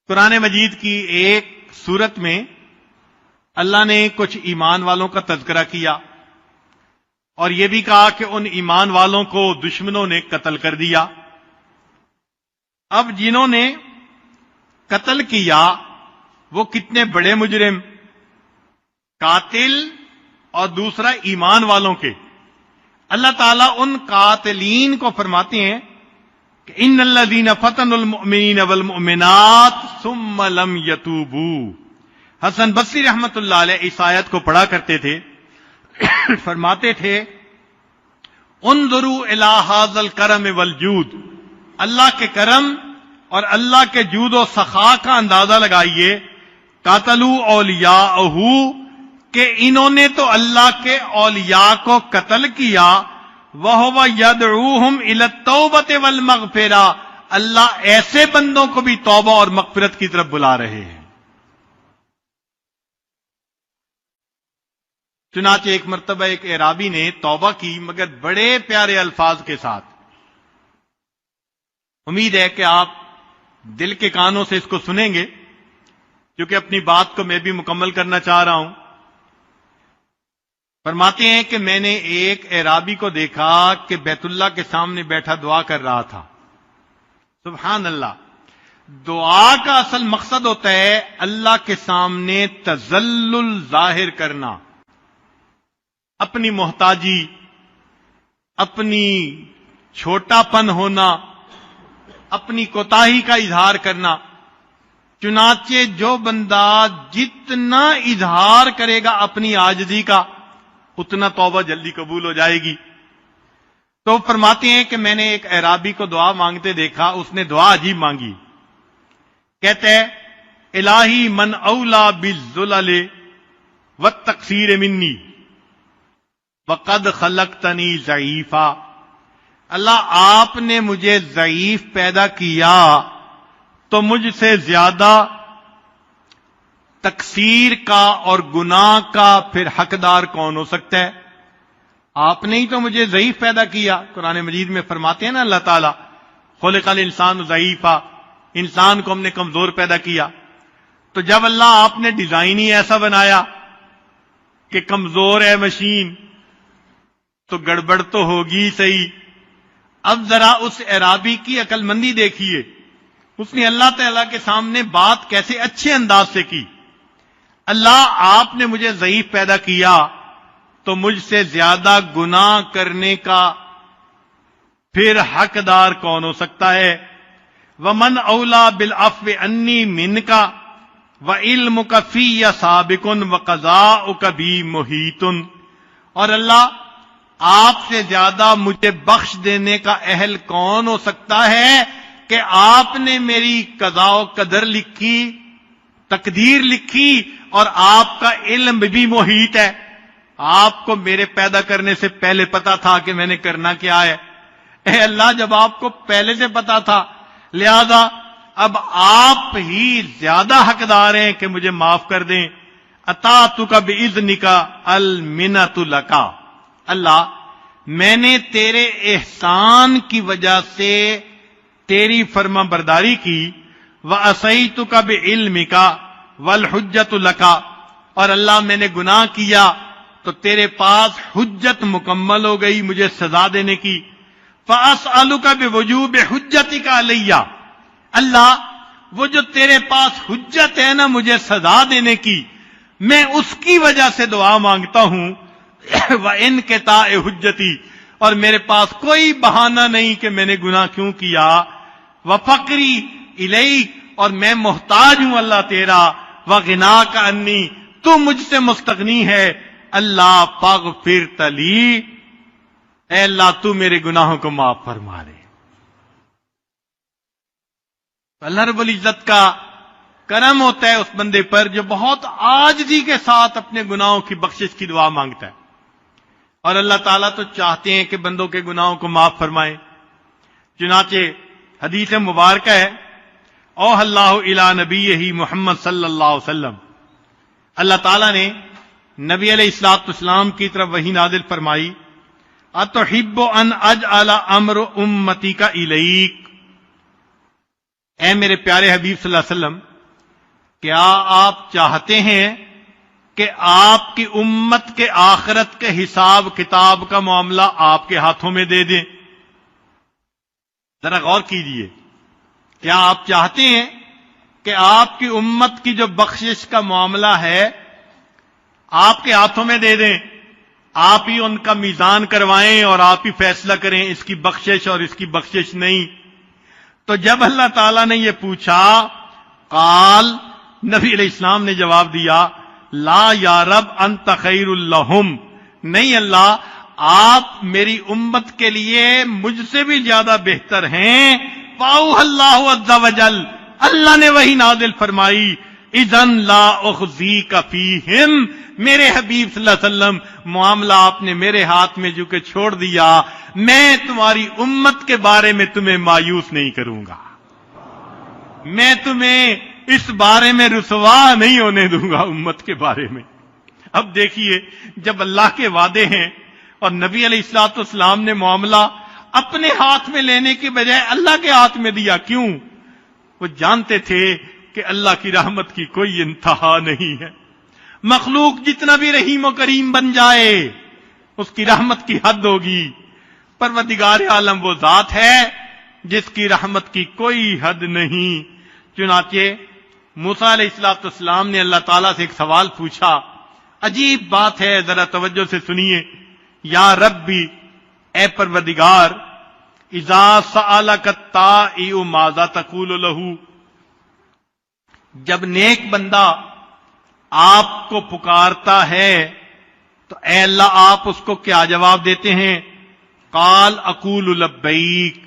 قرآن مجید کی ایک سورت میں اللہ نے کچھ ایمان والوں کا تذکرہ کیا اور یہ بھی کہا کہ ان ایمان والوں کو دشمنوں نے قتل کر دیا۔ اب جنہوں نے قتل کیا وہ کتنے بڑے مجرم، قاتل اور دوسرا ایمان والوں کے۔ اللہ تعالیٰ ان قاتلین کو فرماتے ہیں کہ ان الذین فتنوا المؤمنین والمؤمنات ثم لم یتوبوا۔ حسن بصری رحمت اللہ علیہ اس آیت کو پڑھا کرتے تھے، فرماتے تھے انظروا الی ھذا الکرم والجود، اللہ کے کرم اور اللہ کے جود و سخا کا اندازہ لگائیے۔ قاتلوا اولیاءہ، کہ انہوں نے تو اللہ کے اولیاء کو قتل کیا، وَهُوَ يَدْعُوهُمْ إِلَى التَّوْبَةِ وَالْمَغْفِرَةِ، اللہ ایسے بندوں کو بھی توبہ اور مغفرت کی طرف بلا رہے ہیں۔ چنانچہ ایک مرتبہ ایک اعرابی نے توبہ کی، مگر بڑے پیارے الفاظ کے ساتھ۔ امید ہے کہ آپ دل کے کانوں سے اس کو سنیں گے، کیونکہ اپنی بات کو میں بھی مکمل کرنا چاہ رہا ہوں. فرماتے ہیں کہ میں نے ایک اعرابی کو دیکھا کہ بیت اللہ کے سامنے بیٹھا دعا کر رہا تھا. سبحان اللہ. دعا کا اصل مقصد ہوتا ہے اللہ کے سامنے تذلل ظاہر کرنا، اپنی محتاجی، اپنی چھوٹا پن ہونا، اپنی کوتاہی کا اظہار کرنا. چنانچہ جو بندہ جتنا اظہار کرے گا اپنی عاجزی کا، اتنا توبہ جلدی قبول ہو جائے گی. تو فرماتے ہیں کہ میں نے ایک اعرابی کو دعا مانگتے دیکھا. اس نے دعا عجیب مانگی. کہتے ہیں الہی من اولا بالذلل والتقصیر منی وقد خلقتنی ضعیفا. اللہ آپ نے مجھے ضعیف پیدا کیا تو مجھ سے زیادہ تقصیر کا اور گناہ کا پھر حقدار کون ہو سکتا ہے؟ آپ نے ہی تو مجھے ضعیف پیدا کیا. قرآن مجید میں فرماتے ہیں نا اللہ تعالیٰ خلق الانسان ضعیفا، انسان کو ہم نے کمزور پیدا کیا. تو جب اللہ آپ نے ڈیزائن ہی ایسا بنایا کہ کمزور ہے مشین، تو گڑبڑ تو ہوگی صحیح. اب ذرا اس اعرابی کی عقل مندی دیکھیے. اس نے اللہ تعالیٰ کے سامنے بات کیسے اچھے انداز سے کی. اللہ آپ نے مجھے ضعیف پیدا کیا تو مجھ سے زیادہ گناہ کرنے کا پھر حقدار کون ہو سکتا ہے؟ ومن اولا بالعفو انی منک وعلمک فی سابق وقضاؤک بی محیط. اور اللہ آپ سے زیادہ مجھے بخش دینے کا اہل کون ہو سکتا ہے کہ آپ نے میری قضاء و قدر لکھی، تقدیر لکھی، اور آپ کا علم بھی محیط ہے. آپ کو میرے پیدا کرنے سے پہلے پتا تھا کہ میں نے کرنا کیا ہے. اے اللہ جب آپ کو پہلے سے پتا تھا، لہذا اب آپ ہی زیادہ حقدار ہیں کہ مجھے معاف کر دیں. اطاعتک باذنک المنۃ لک. اللہ میں نے تیرے احسان کی وجہ سے تیری فرما برداری کی. وعصیتک بعلمک والحجۃ لک. اور اللہ میں نے گناہ کیا تو تیرے پاس حجت مکمل ہو گئی مجھے سزا دینے کی. فاسألک بوجوب حجتک علی. اللہ وہ جو تیرے پاس حجت ہے نا مجھے سزا دینے کی، میں اس کی وجہ سے دعا مانگتا ہوں. وانقطاع حجتی، اور میرے پاس کوئی بہانہ نہیں کہ میں نے گناہ کیوں کیا. وفقری الیک، اور میں محتاج ہوں اللہ تیرا. وغناک انی، تو مجھ سے مستغنی ہے. اللہ فاغفر لی، اے اللہ تو میرے گناہوں کو معاف فرما دے. اللہ رب العزت کا کرم ہوتا ہے اس بندے پر جو بہت عاجزی کے ساتھ اپنے گناہوں کی بخشش کی دعا مانگتا ہے. اور اللہ تعالیٰ تو چاہتے ہیں کہ بندوں کے گناہوں کو معاف فرمائیں. چنانچہ حدیث مبارکہ ہے اوح اللہ الی نبیہ محمد صلی اللہ علیہ وسلم. اللہ تعالیٰ نے نبی علیہ الصلوۃ والسلام کی طرف وحی نازل فرمائی. اتحب ان اجعل امر امتک الیک. اے میرے پیارے حبیب صلی اللہ علیہ وسلم، کیا آپ چاہتے ہیں کہ آپ کی امت کے آخرت کے حساب کتاب کا معاملہ آپ کے ہاتھوں میں دے دیں؟ ذرا غور کیجئے. کیا آپ چاہتے ہیں کہ آپ کی امت کی جو بخشش کا معاملہ ہے آپ کے ہاتھوں میں دے دیں، آپ ہی ان کا میزان کروائیں اور آپ ہی فیصلہ کریں اس کی بخشش اور اس کی بخشش نہیں؟ تو جب اللہ تعالیٰ نے یہ پوچھا، قال، نبی علیہ السلام نے جواب دیا، لا یا رب انت خیر لہم. نہیں اللہ، آپ میری امت کے لیے مجھ سے بھی زیادہ بہتر ہیں. فاؤ اللہ عز وجل، اللہ نے وہی نازل فرمائی، اذن لا اخزیک فیہم. میرے حبیب صلی اللہ علیہ وسلم، معاملہ آپ نے میرے ہاتھ میں جو کہ چھوڑ دیا، میں تمہاری امت کے بارے میں تمہیں مایوس نہیں کروں گا، میں تمہیں اس بارے میں رسوا نہیں ہونے دوں گا امت کے بارے میں. اب دیکھیے، جب اللہ کے وعدے ہیں اور نبی علیہ الصلوۃ والسلام نے معاملہ اپنے ہاتھ میں لینے کے بجائے اللہ کے ہاتھ میں دیا. کیوں؟ وہ جانتے تھے کہ اللہ کی رحمت کی کوئی انتہا نہیں ہے. مخلوق جتنا بھی رحیم و کریم بن جائے اس کی رحمت کی حد ہوگی. پروردگار عالم وہ ذات ہے جس کی رحمت کی کوئی حد نہیں. چنانچہ موسیٰ علیہ السلام نے اللہ تعالیٰ سے ایک سوال پوچھا. عجیب بات ہے، ذرا توجہ سے سنیے. یا ربی، اے پروردگار، اذا سألک الطائع ماذا تقول لہ، جب نیک بندہ آپ کو پکارتا ہے تو اے اللہ آپ اس کو کیا جواب دیتے ہیں؟ قال اقول لبیک،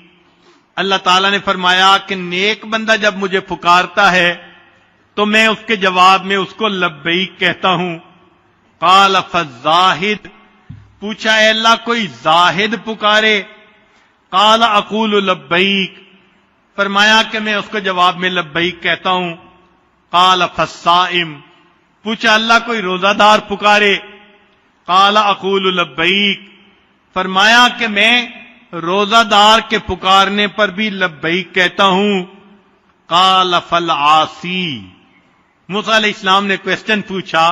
اللہ تعالیٰ نے فرمایا کہ نیک بندہ جب مجھے پکارتا ہے تو میں اس کے جواب میں اس کو لبیک کہتا ہوں. قال فالزاہد، پوچھا اے اللہ کوئی زاہد پکارے؟ قال اقول لبیک، فرمایا کہ میں اس کو جواب میں لبیک کہتا ہوں. قال فالصائم، پوچھا اللہ کوئی روزہ دار پکارے؟ قال اقول لبیک، فرمایا کہ میں روزہ دار کے پکارنے پر بھی لبیک کہتا ہوں. قال فالعاصی، موسیٰ علیہ السلام نے کویسچن پوچھا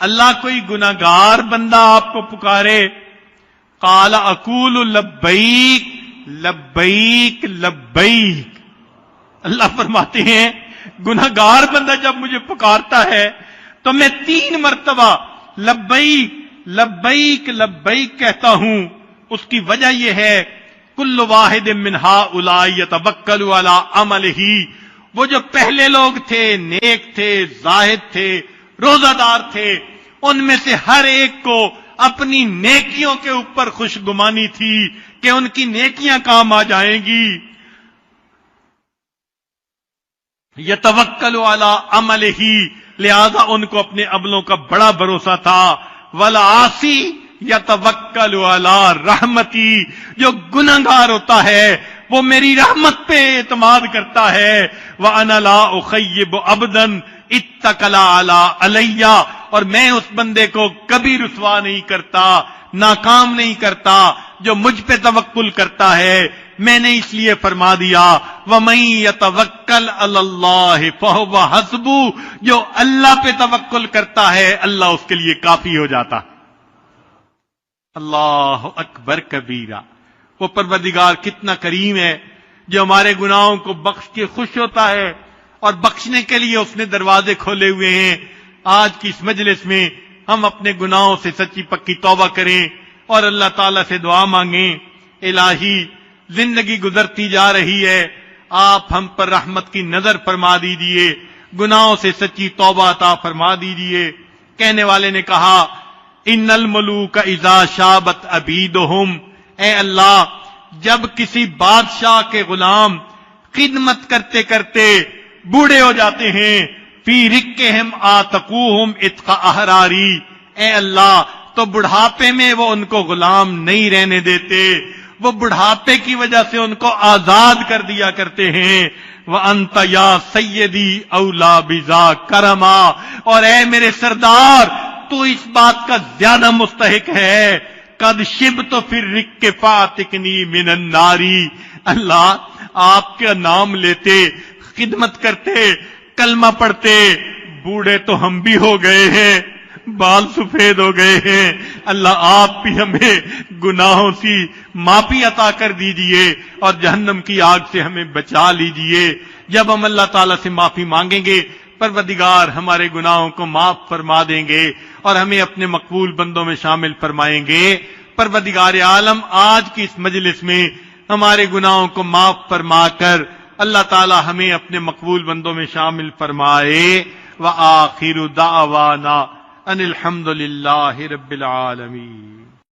اللہ کوئی گناہگار بندہ آپ کو پکارے؟ قال اقول لبیک لبیک لبیک، اللہ فرماتے ہیں گناہگار بندہ جب مجھے پکارتا ہے تو میں 3 مرتبہ لبیک لبیک لبیک کہتا ہوں. اس کی وجہ یہ ہے کل واحد من ہؤلاء یتوکل علی عملہ، وہ جو پہلے لوگ تھے، نیک تھے، زاہد تھے، روزہ دار تھے، ان میں سے ہر ایک کو اپنی نیکیوں کے اوپر خوشگمانی تھی کہ ان کی نیکیاں کام آ جائیں گی. یتوکل علی عملہ، لہذا ان کو اپنے عملوں کا بڑا بھروسہ تھا. والعاصی یتوکل علی رحمتی، جو گنہگار ہوتا ہے وہ میری رحمت پہ اعتماد کرتا ہے. وَأَنَا لَا أُخَيِّبُ عَبْدًا اتَّكَلَ عَلَىٰ عَلَيَّ، اور میں اس بندے کو کبھی رسوا نہیں کرتا، ناکام نہیں کرتا جو مجھ پہ توکل کرتا ہے. میں نے اس لیے فرما دیا وَمَن يَتَوَكَّلْ عَلَى اللَّهِ فَهُوَ حَسْبُهُ، جو اللہ پہ توکل کرتا ہے اللہ اس کے لیے کافی ہو جاتا. اللہ اکبر کبیرہ. وہ پروردگار کتنا کریم ہے جو ہمارے گناہوں کو بخش کے خوش ہوتا ہے، اور بخشنے کے لیے اس نے دروازے کھولے ہوئے ہیں. آج کی اس مجلس میں ہم اپنے گناہوں سے سچی پکی توبہ کریں اور اللہ تعالیٰ سے دعا مانگیں. الہی، زندگی گزرتی جا رہی ہے، آپ ہم پر رحمت کی نظر فرما دیجئے، گناہوں سے سچی توبہ عطا فرما دیجئے. کہنے والے نے کہا ان الملوک اذا شابت عبیدہم، اے اللہ جب کسی بادشاہ کے غلام خدمت کرتے کرتے بوڑھے ہو جاتے ہیں، فی رکہم آتقوہم اتق احراری، اے اللہ تو بڑھاپے میں وہ ان کو غلام نہیں رہنے دیتے، وہ بڑھاپے کی وجہ سے ان کو آزاد کر دیا کرتے ہیں. وَأَنْتَ يَا سَيِّدِي أَوْلَى بِذَا كَرَمًا، اور اے میرے سردار تو اس بات کا زیادہ مستحق ہے. قد شبت فی الرک فاتکنی من الناری، اللہ آپ کا نام لیتے، خدمت کرتے، کلمہ پڑھتے، بوڑھے تو ہم بھی ہو گئے ہیں، بال سفید ہو گئے ہیں، اللہ آپ بھی ہمیں گناہوں سے معافی عطا کر دیجئے اور جہنم کی آگ سے ہمیں بچا لیجئے. جب ہم اللہ تعالیٰ سے معافی مانگیں گے پروردگار ہمارے گناہوں کو معاف فرما دیں گے اور ہمیں اپنے مقبول بندوں میں شامل فرمائیں گے. پروردگار عالم آج کی اس مجلس میں ہمارے گناہوں کو معاف فرما کر اللہ تعالی ہمیں اپنے مقبول بندوں میں شامل فرمائے. وآخر دعوانا ان الحمد للہ رب العالمین.